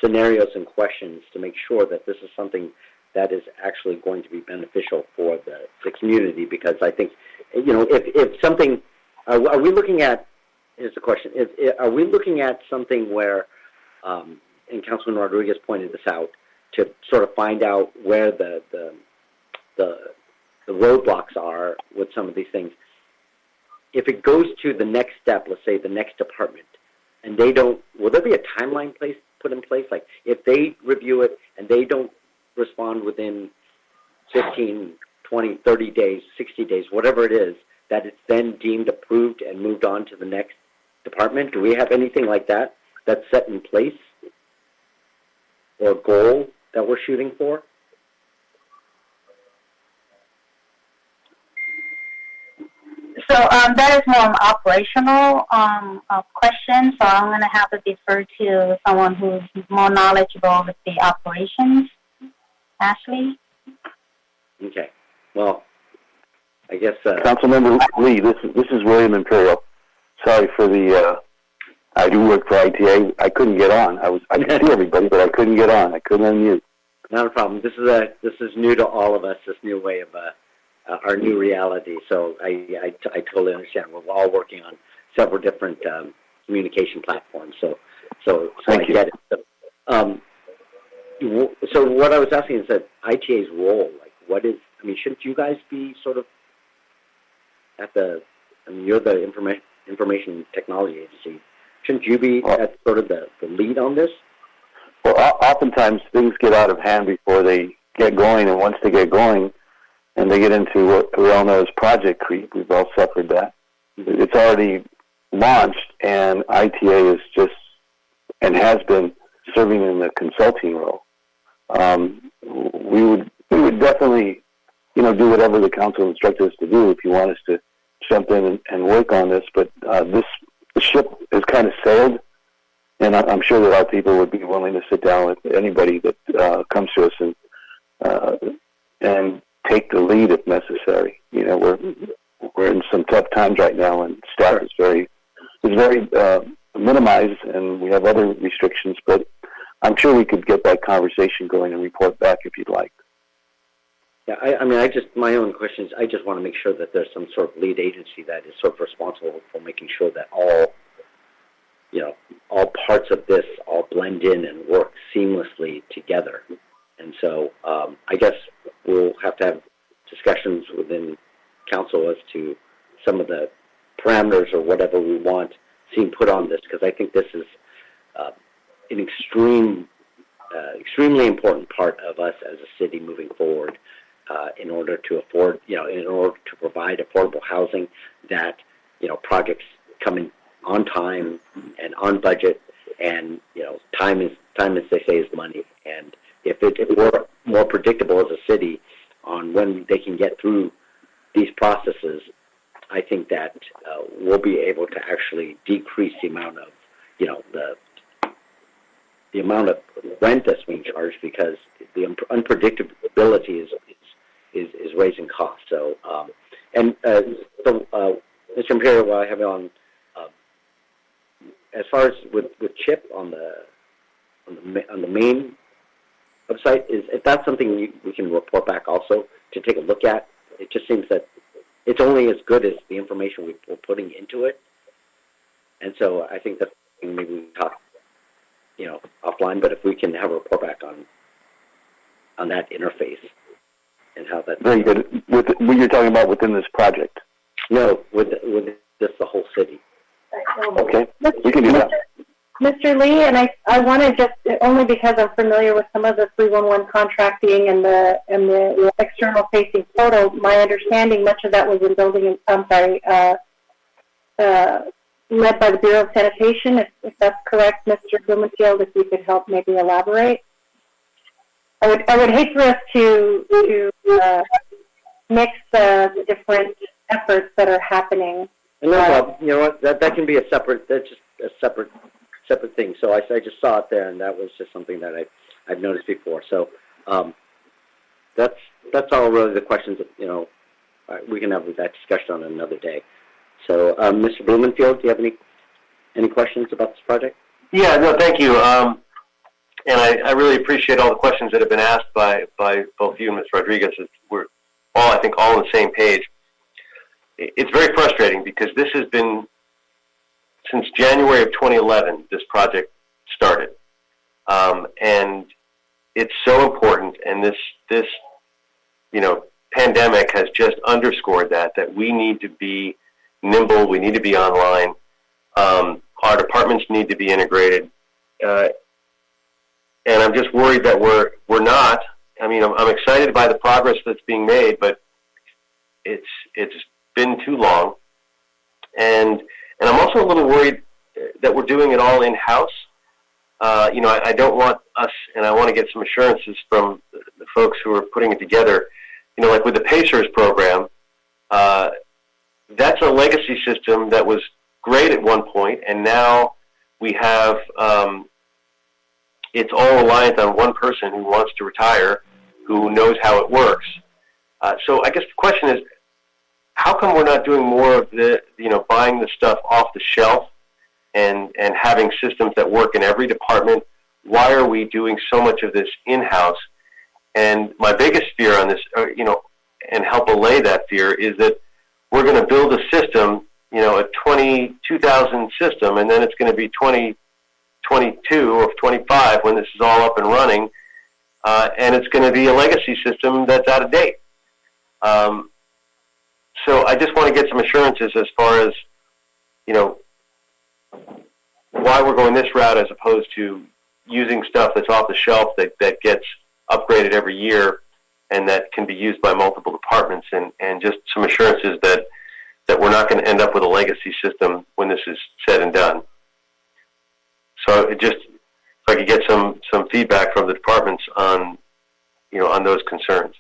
scenarios and questions to make sure that this is something that is actually going to be beneficial for the community. Because I think if something are we looking at? Here's the question: are we looking at something where, and Councilman Rodriguez pointed this out, to sort of find out where the roadblocks are with some of these things? If it goes to the next step, let's say the next department, and they don't, will there be a timeline put in place? Like if they review it and they don't respond within 15, 20, 30 days, 60 days, whatever it is, that it's then deemed approved and moved on to the next department? Do we have anything like that that's set in place or goal that we're shooting for? So that is more an operational question, so I'm going to have to defer to someone who's more knowledgeable with the operations. Ashley? Okay. Well, I guess... Councilmember Lee, this is William Imperial. Sorry for the... I do work for ITA. I couldn't get on. I could see everybody, but I couldn't get on. I couldn't unmute. Not a problem. This is new to all of us, this new way of... our new reality. So I totally understand. We're all working on several different communication platforms. So I get it. So what I was asking is that ITA's role, like what is? I mean, shouldn't you guys be sort of at the? I mean, you're the information technology agency. Shouldn't you be at sort of the lead on this? Well, oftentimes things get out of hand before they get going, and once they get going, and they get into what we all know as project creep. We've all suffered that. It's already launched, and ITA is just, and has been, serving in the consulting role. We would definitely, do whatever the council instructs us to do if you want us to jump in and work on this. But the ship has kind of sailed, and I'm sure that our people would be willing to sit down with anybody that comes to us and take the lead if necessary. We're in some tough times right now, and staff is very minimized, and we have other restrictions. But I'm sure we could get that conversation going and report back if you'd like. Yeah, I mean, my own question is, I just want to make sure that there's some sort of lead agency that is sort of responsible for making sure that all parts of this all blend in and work seamlessly together. And so I guess we'll have to have discussions within council as to some of the parameters or whatever we want seeing put on this, because I think this is an extremely important part of us as a city moving forward in order to afford, in order to provide affordable housing that, projects come in on time and on budget, and, time as they say is money. And if we're more predictable as a city on when they can get through these processes, I think that we'll be able to actually decrease the amount of, the amount of rent that's being charged, because the unpredictability is raising costs. So, Mr. Imperial, while I have you on, as far as with CHIP on the main website, if that's something we can report back also to take a look at. It just seems that it's only as good as the information we're putting into it, and so I think that maybe we can talk, offline. But if we can have a report back on that interface and how that. Very good. With what you're talking about within this project. No, with just the whole city. Okay, we can do that. Mr. Lee, and I want to just, only because I'm familiar with some of the 311 contracting and the external facing portal, my understanding, much of that was in led by the Bureau of Sanitation, if that's correct, Mr. Blumenfield, if you could help maybe elaborate. I would hate for us to mix the different efforts that are happening. No problem. You know what? That can be that's just a separate thing. So I just saw it there, and that was just something that I've noticed before. So that's all really the questions that, we can have that discussion on another day. So Mr. Blumenfield, do you have any questions about this project? Yeah, no, thank you. And I really appreciate all the questions that have been asked by both you and Ms. Rodriguez. We're all, I think, all on the same page. It's very frustrating because this has been, since January of 2011, this project started. And it's so important, and this pandemic has just underscored that we need to be nimble, we need to be online, our departments need to be integrated, and I'm just worried that we're not. I mean, I'm excited by the progress that's being made, but it's been too long, and I'm also a little worried that we're doing it all in-house. I don't want us, and I want to get some assurances from the folks who are putting it together. Like with the PACERS program, that's a legacy system that was great at one point, and now we have it's all reliant on one person who wants to retire, who knows how it works. So I guess the question is, how come we're not doing more of the, buying the stuff off the shelf and having systems that work in every department? Why are we doing so much of this in-house? And my biggest fear on this, and help allay that fear, is that we're going to build a system, a 2000 system, and then it's going to be 2022 or 25 when this is all up and running, and it's going to be a legacy system that's out of date. So I just want to get some assurances as far as, why we're going this route as opposed to using stuff that's off the shelf that gets upgraded every year and that can be used by multiple departments, and just some assurances that we're not going to end up with a legacy system when this is said and done. So if I could get some feedback from the departments on, on those concerns.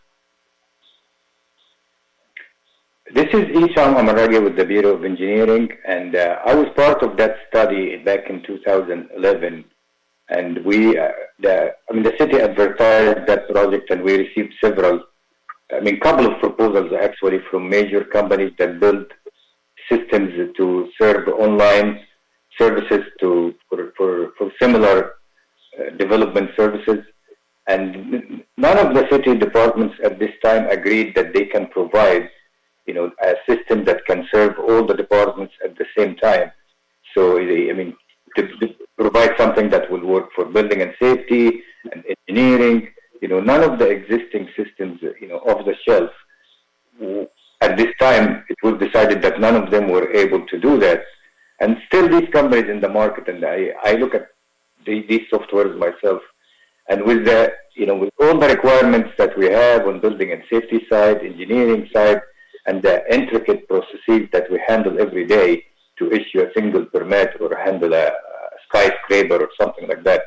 This is Isham Amaragi with the Bureau of Engineering, and I was part of that study back in 2011. And the city advertised that project, and we received couple of proposals actually from major companies that build systems to serve online services for similar development services. And none of the city departments at this time agreed that they can provide a system that can serve all the departments at the same time. So, to provide something that will work for building and safety and engineering, none of the existing systems, off the shelf. At this time, it was decided that none of them were able to do that. And still these companies in the market, and I look at these softwares myself, and with with all the requirements that we have on building and safety side, engineering side, and the intricate processes that we handle every day to issue a single permit or handle a skyscraper or something like that,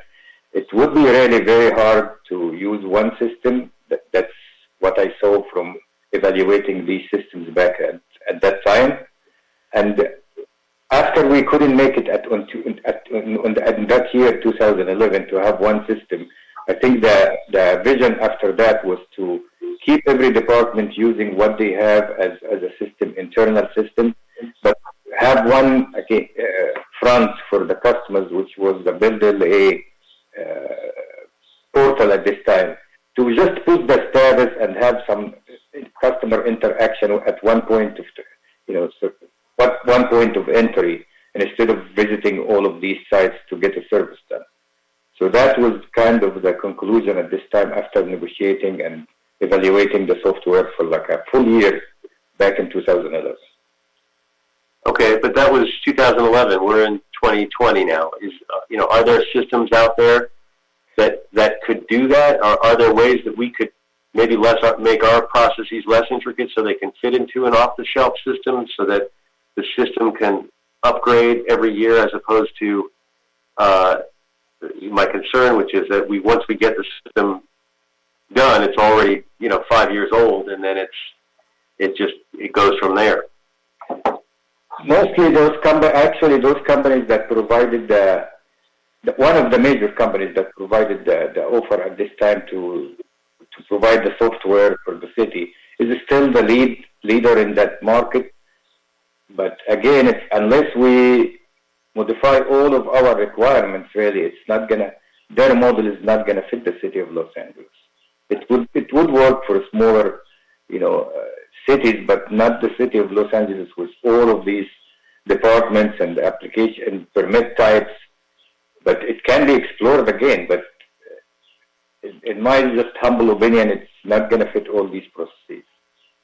it would be really very hard to use one system. That's what I saw from evaluating these systems back at that time. And after we couldn't make it in that year, 2011, to have one system, I think the vision after that was to keep every department using what they have as a system, internal system, but have one front for the customers, which was the Build portal at this time, to just put the status and have some customer interaction at one point of, one point of entry, instead of visiting all of these sites to get a service done. So that was kind of the conclusion at this time after negotiating and evaluating the software for like a full year back in 2011. Okay, but that was 2011. We're in 2020 now. Are there systems out there that could do that? Or are there ways that we could maybe make our processes less intricate so they can fit into an off-the-shelf system so that the system can upgrade every year as opposed to my concern, which is that once we get the system done, it's already 5 years old, and then it goes from there. Mostly those companies that provided one of the major companies that provided the offer at this time to provide the software for the city is still the leader in that market. But again, unless we modify all of our requirements, really, it's not gonna. Their model is not gonna fit the city of Los Angeles. It would work for smaller, cities, but not the city of Los Angeles with all of these departments and application and permit types. But it can be explored again. But in my just humble opinion, it's not going to fit all these processes.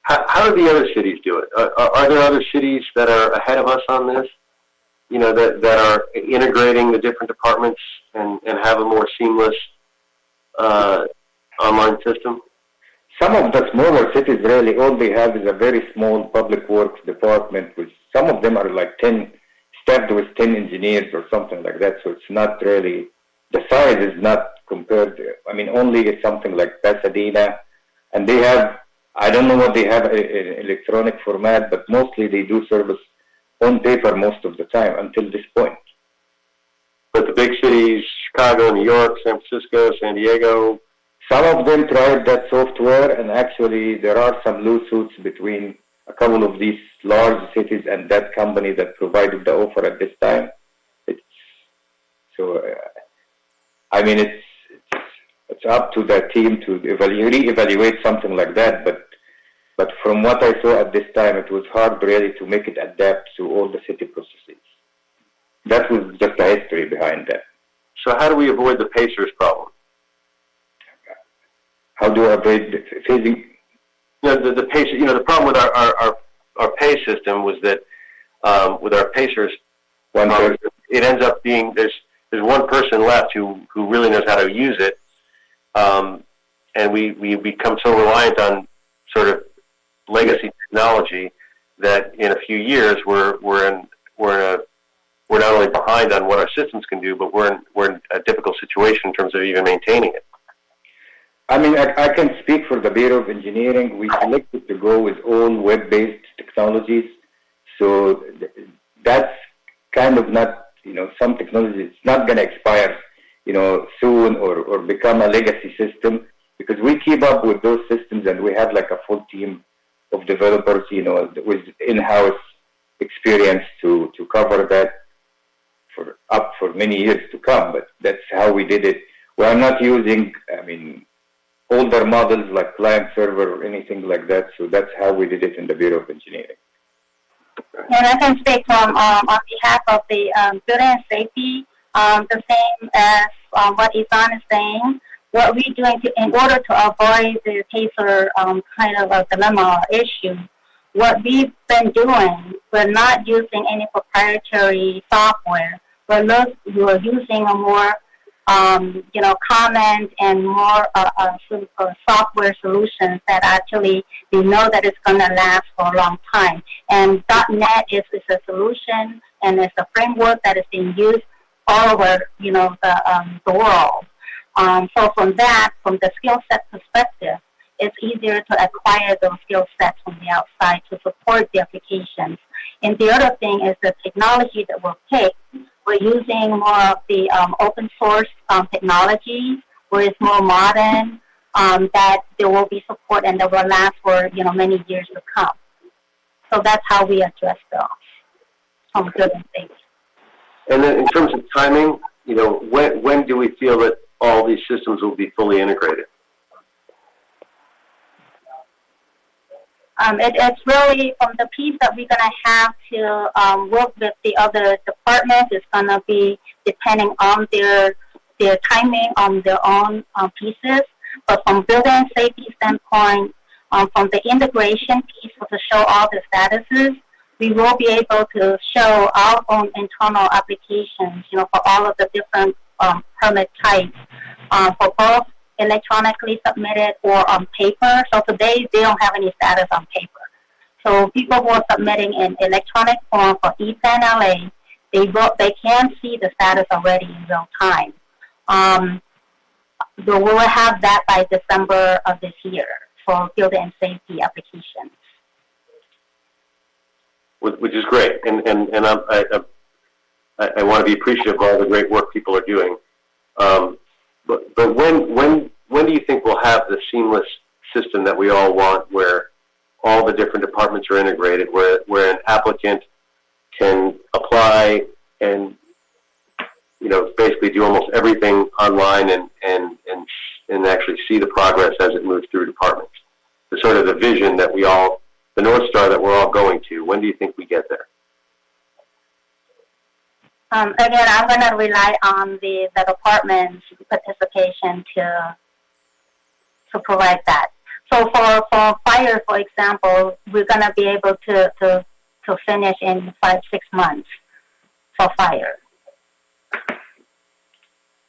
How do the other cities do it? Are there other cities that are ahead of us on this? That are integrating the different departments and have a more seamless online system? Some of the smaller cities really all they have is a very small public works department, which some of them are like staffed with 10 engineers or something like that. So it's not really, the size is not compared. Only something like Pasadena, and they have, I don't know what they have in electronic format, but mostly they do service on paper most of the time until this point. But the big cities, Chicago, New York, San Francisco, San Diego, some of them tried that software, and actually there are some lawsuits between a couple of these large cities and that company that provided the offer at this time. It's up to the team to reevaluate something like that. But from what I saw at this time, it was hard really to make it adapt to all the city processes. That was just the history behind that. So how do we avoid the Pacers problem? How do I avoid phasing? The Pacer. The problem with our pay system was that with our Pacers, it ends up being there's one person left who really knows how to use it, and we become so reliant on sort of legacy technology that in a few years we're not only behind on what our systems can do, but we're in a difficult situation in terms of even maintaining it. I can speak for the Bureau of Engineering. We selected to go with all web-based technologies. So that's kind of not, some technologies, it's not going to expire, soon or become a legacy system, because we keep up with those systems and we have like a full team of developers, with in-house experience to cover that for many years to come. But that's how we did it. We are not using, older models like client server or anything like that. So that's how we did it in the Bureau of Engineering. And I can speak from on behalf of the building and safety, the same as what Isan is saying. What we're doing in order to avoid the Pacer kind of a dilemma or issue, what we've been doing, we're not using any proprietary software. We're using a more common and more software solutions that actually we know that it's going to last for a long time. And .NET is a solution and it's a framework that is being used all over, the world. So from the skill set perspective, it's easier to acquire those skill sets from the outside to support the applications. And the other thing is the technology that we'll pick. We're using more of the open source technology, where it's more modern, that there will be support and that will last for many years to come. So that's how we address those from good and safe. And then in terms of timing, when do we feel that all these systems will be fully integrated? It's really from the piece that we're going to have to work with the other departments. It's going to be depending on their timing on their own pieces. But from building and safety standpoint, from the integration piece to show all the statuses, we will be able to show our own internal applications, for all of the different permit types, for both electronically submitted or on paper. So today they don't have any status on paper. So people who are submitting in electronic form for ePlan LA, they can see the status already in real time. So we will have that by December of this year for building and safety applications. Which is great, and I want to be appreciative of all the great work people are doing. But when do you think we'll have the seamless system that we all want, where all the different departments are integrated, where an applicant can apply and basically do almost everything online and actually see the progress as it moves through departments? The sort of the vision that the North Star that we're all going to. When do you think we get there? Again, I'm going to rely on the department's participation to provide that. So for fire, for example, we're going to be able to finish in 5-6 months for fire.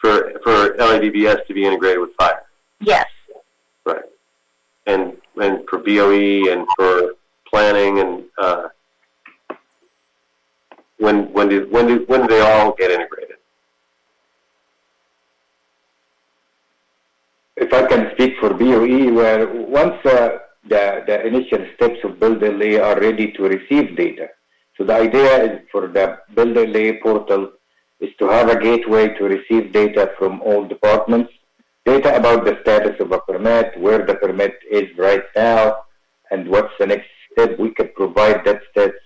For LADBS to be integrated with fire? Yes. Right. And for BOE and for planning and when do they all get integrated? If I can speak for BOE, where once the initial steps of Build LA are ready to receive data. So the idea is for the Build LA portal is to have a gateway to receive data from all departments, data about the status of a permit, where the permit is right now, and what's the next step. We could provide that steps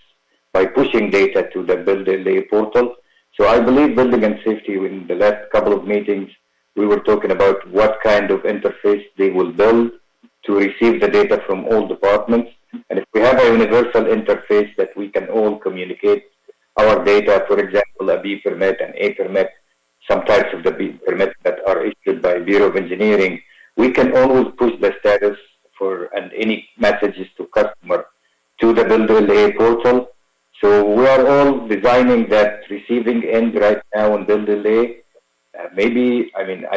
by pushing data to the Build LA portal. So I believe building and safety, in the last couple of meetings, we were talking about what kind of interface they will build to receive the data from all departments. And if we have a universal interface that we can all communicate our data, for example, a B permit, an A permit, some types of the B permits that are issued by Bureau of Engineering, we can always push the status and any messages to customer to the Build LA portal. So we are all designing that receiving end right now on Build LA. I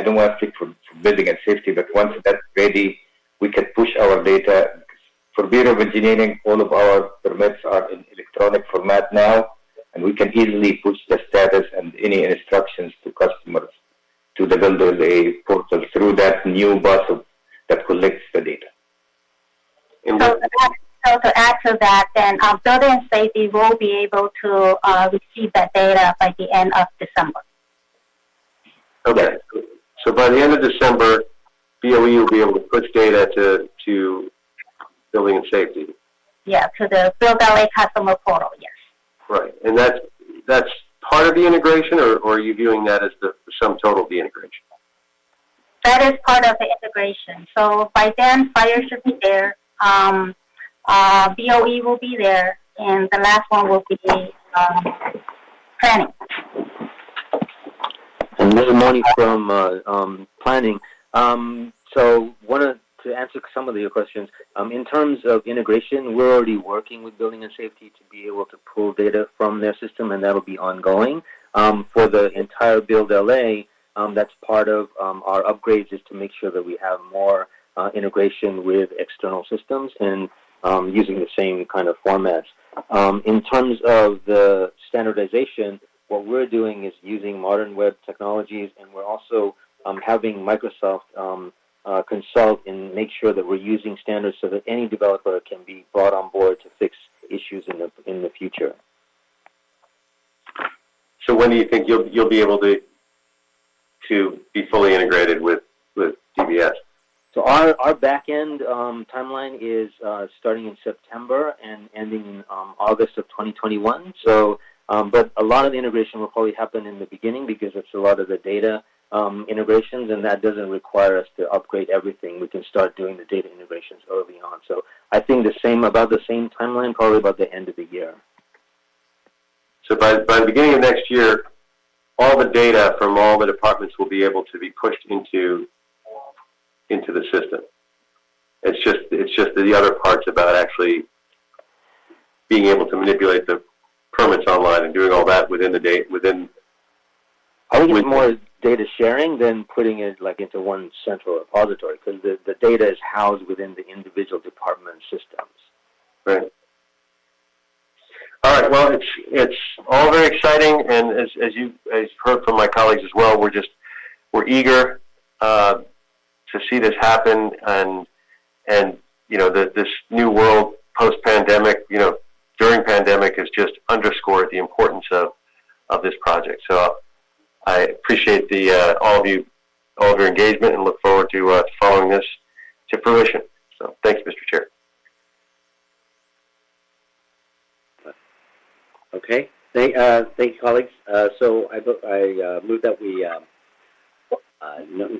don't want to speak for building and safety, but once that's ready, we can push our data. For Bureau of Engineering, all of our permits are in electronic format now, and we can easily push the status and any instructions to customers to the Build LA portal through that new bus that collects the data. So to add to that, then building and safety will be able to receive that data by the end of December. Okay. So by the end of December, BOE will be able to push data to building and safety. Yeah, to the Build LA customer portal, yes. Right. And that's part of the integration, or are you viewing that as the sum total of the integration? That is part of the integration. So by then, fire should be there. BOE will be there, and the last one will be planning. And this is Moni from planning. So to answer some of your questions, in terms of integration, we're already working with building and safety to be able to pull data from their system, and that'll be ongoing. For the entire Build LA, that's part of our upgrades, is to make sure that we have more integration with external systems and using the same kind of formats. In terms of the standardization, what we're doing is using modern web technologies, and we're also having Microsoft consult and make sure that we're using standards so that any developer can be brought on board to fix issues in the future. So when do you think you'll be able to be fully integrated with DBS? So our back-end timeline is starting in September and ending in August of 2021. So, but a lot of the integration will probably happen in the beginning because it's a lot of the data integrations, and that doesn't require us to upgrade everything. We can start doing the data integrations early on. So I think about the same timeline, probably about the end of the year. So by the beginning of next year, all the data from all the departments will be able to be pushed into the system. It's just the other parts about actually being able to manipulate the permits online and doing all that within the date I would get more data sharing than putting it like into one central repository, because the data is housed within the individual department systems. Right. All right. Well, it's all very exciting, and as you've heard from my colleagues as well, we're eager to see this happen, and this new world post-pandemic, during pandemic has just underscored the importance of this project. So I appreciate all of your engagement and look forward to following this to fruition. So thank you, Mr. Chair. Okay. Thank you, colleagues. So I move that we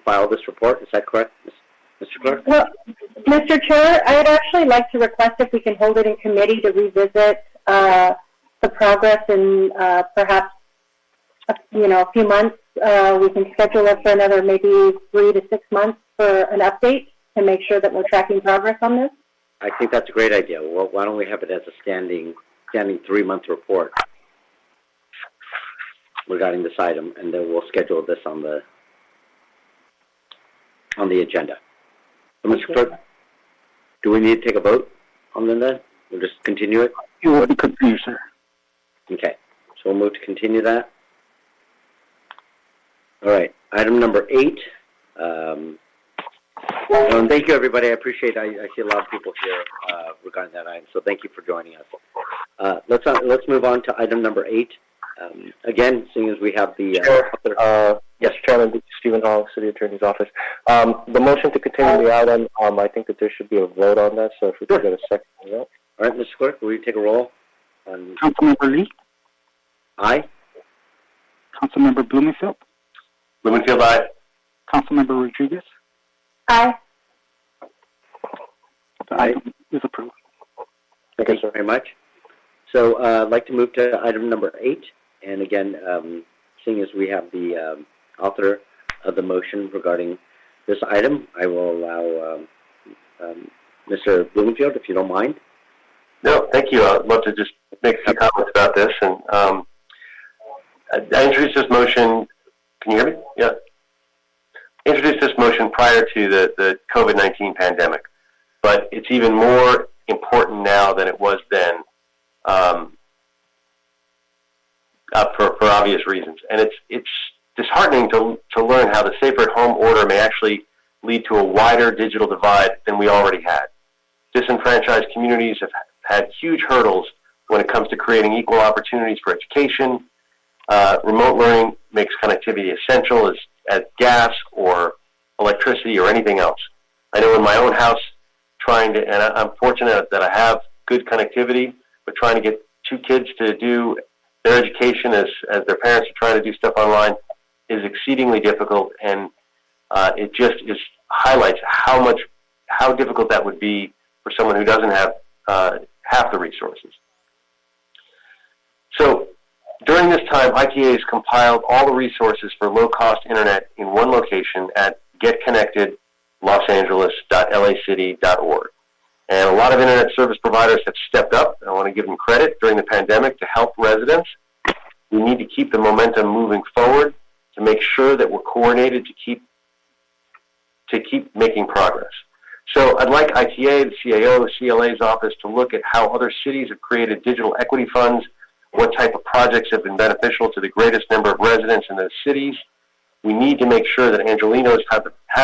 file this report. Is that correct, Mr. Clerk? Well, Mr. Chair, I would actually like to request if we can hold it in committee to revisit the progress in perhaps a few months. We can schedule it for another maybe 3 to 6 months for an update and make sure that we're tracking progress on this. I think that's a great idea. Well, why don't we have it as a standing 3-month report regarding this item, and then we'll schedule this on the agenda. So, Mr. Clerk, do we need to take a vote on that? We'll just continue it? You will be continued, sir. Okay. So we'll move to continue that. All right. Item number 8. Thank you, everybody. I appreciate it. I see a lot of people here regarding that item, so thank you for joining us. Let's move on to item number 8. Again, seeing as we have the... Yes, Chairman, this is Stephen Hall, City Attorney's Office. The motion to continue the item, I think that there should be a vote on that, so if we could get a second on that. All right, Mr. Clerk, will you take a roll? Councilmember Lee? Aye. Councilmember Blumenfield? Blumenfield, aye. Councilmember Rodriguez? Aye. The item is approved. Thank you very much. So I'd like to move to item number 8. And again, seeing as we have the author of the motion regarding this item, I will allow Mr. Blumenfield, if you don't mind. No, thank you. I'd love to just make a few comments about this. And I introduced this motion. Can you hear me? Yeah. I introduced this motion prior to the COVID-19 pandemic, but it's even more important now than it was then for obvious reasons. And it's disheartening to learn how the safer at home order may actually lead to a wider digital divide than we already had. Disenfranchised communities have had huge hurdles when it comes to creating equal opportunities for education. Remote learning makes connectivity essential as gas or electricity or anything else. I know in my own house, and I'm fortunate that I have good connectivity, but trying to get 2 kids to do their education as their parents are trying to do stuff online is exceedingly difficult, and it just highlights how difficult that would be for someone who doesn't have half the resources. So during this time, ITA has compiled all the resources for low-cost internet in one location at getconnectedlosangeles.lacity.org. And a lot of internet service providers have stepped up. I want to give them credit during the pandemic to help residents. We need to keep the momentum moving forward to make sure that we're coordinated to keep making progress. So I'd like ITA, the CAO, the CLA's office to look at how other cities have created digital equity funds, what type of projects have been beneficial to the greatest number of residents in those cities. We need to make sure that Angelenos have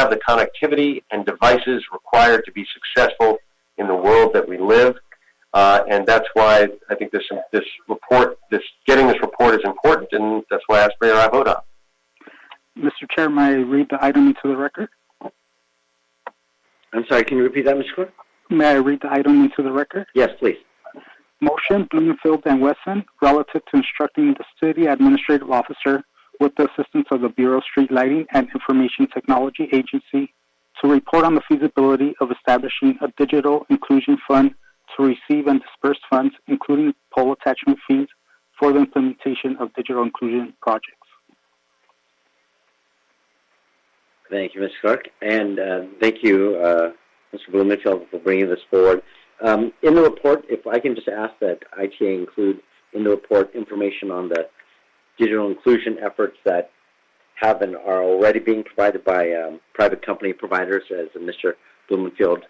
the connectivity and devices required to be successful in the world that we live. And that's why I think getting this report is important, and that's why I asked for your vote on. Mr. Chair, may I read the item into the record? I'm sorry, can you repeat that, Mr. Clerk? May I read the item into the record? Yes, please. Motion, Blumenfield and Wesson, relative to instructing the city administrative officer with the assistance of the Bureau of Street Lighting and Information Technology Agency, to report on the feasibility of establishing a digital inclusion fund to receive and disperse funds, including pole attachment fees, for the implementation of digital inclusion projects. Thank you, Mr. Clark, and thank you, Mr. Blumenfeld, for bringing this forward. In the report, if I can just ask that ITA include in the report information on the digital inclusion efforts that have and are already being provided by private company providers, as Mr. Blumenfeld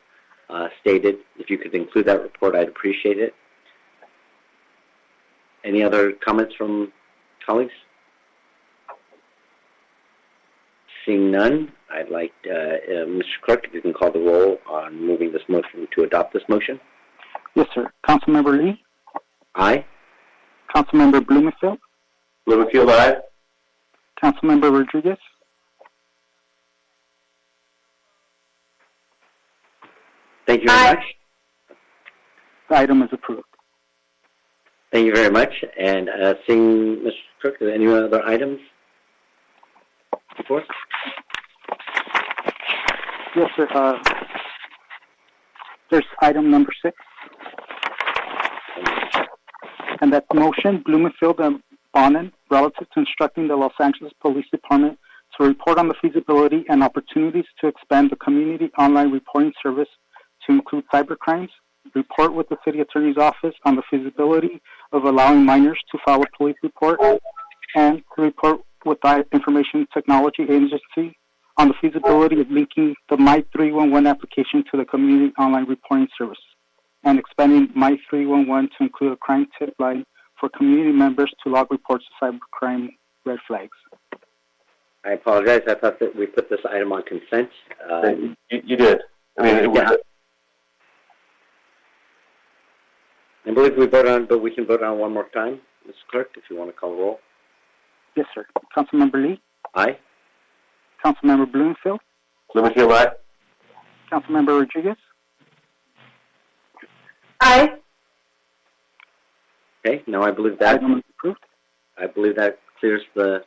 stated. If you could include that report, I'd appreciate it. Any other comments from colleagues? Seeing none, I'd like Mr. Clerk, if you can call the roll on moving this motion to adopt this motion. Yes, sir. Councilmember Lee? Aye. Councilmember Blumenfeld? Blumenfield, aye. Councilmember Rodriguez? Thank you very much. The item is approved. Thank you very much. And seeing Mr. Clerk, are there any other items before? Yes, sir. There's item number 6. And that's motion, Blumenfield and Bonin, relative to instructing the Los Angeles Police Department to report on the feasibility and opportunities to expand the community online reporting service to include cybercrimes, report with the City Attorney's Office on the feasibility of allowing minors to file a police report, and to report with the Information Technology Agency on the feasibility of linking the My 311 application to the community online reporting service, and expanding My 311 to include a crime tip line for community members to log reports of cybercrime red flags. I apologize. I thought that we put this item on consent. You did. I mean, it was. I believe we voted on, but we can vote on one more time, Mr. Clerk, if you want to call the roll. Yes, sir. Councilmember Lee? Aye. Councilmember Blumenfield? Blumenfield, aye. Councilmember Rodriguez? Aye. Okay, now I believe that item is approved. I believe that clears the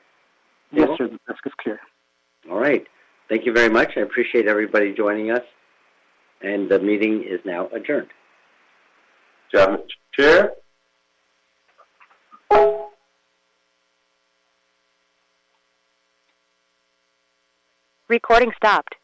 Yes, table. sir. The desk is clear. All right. Thank you very much. I appreciate everybody joining us. And the meeting is now adjourned. Good job, Mr. Chair. Recording stopped.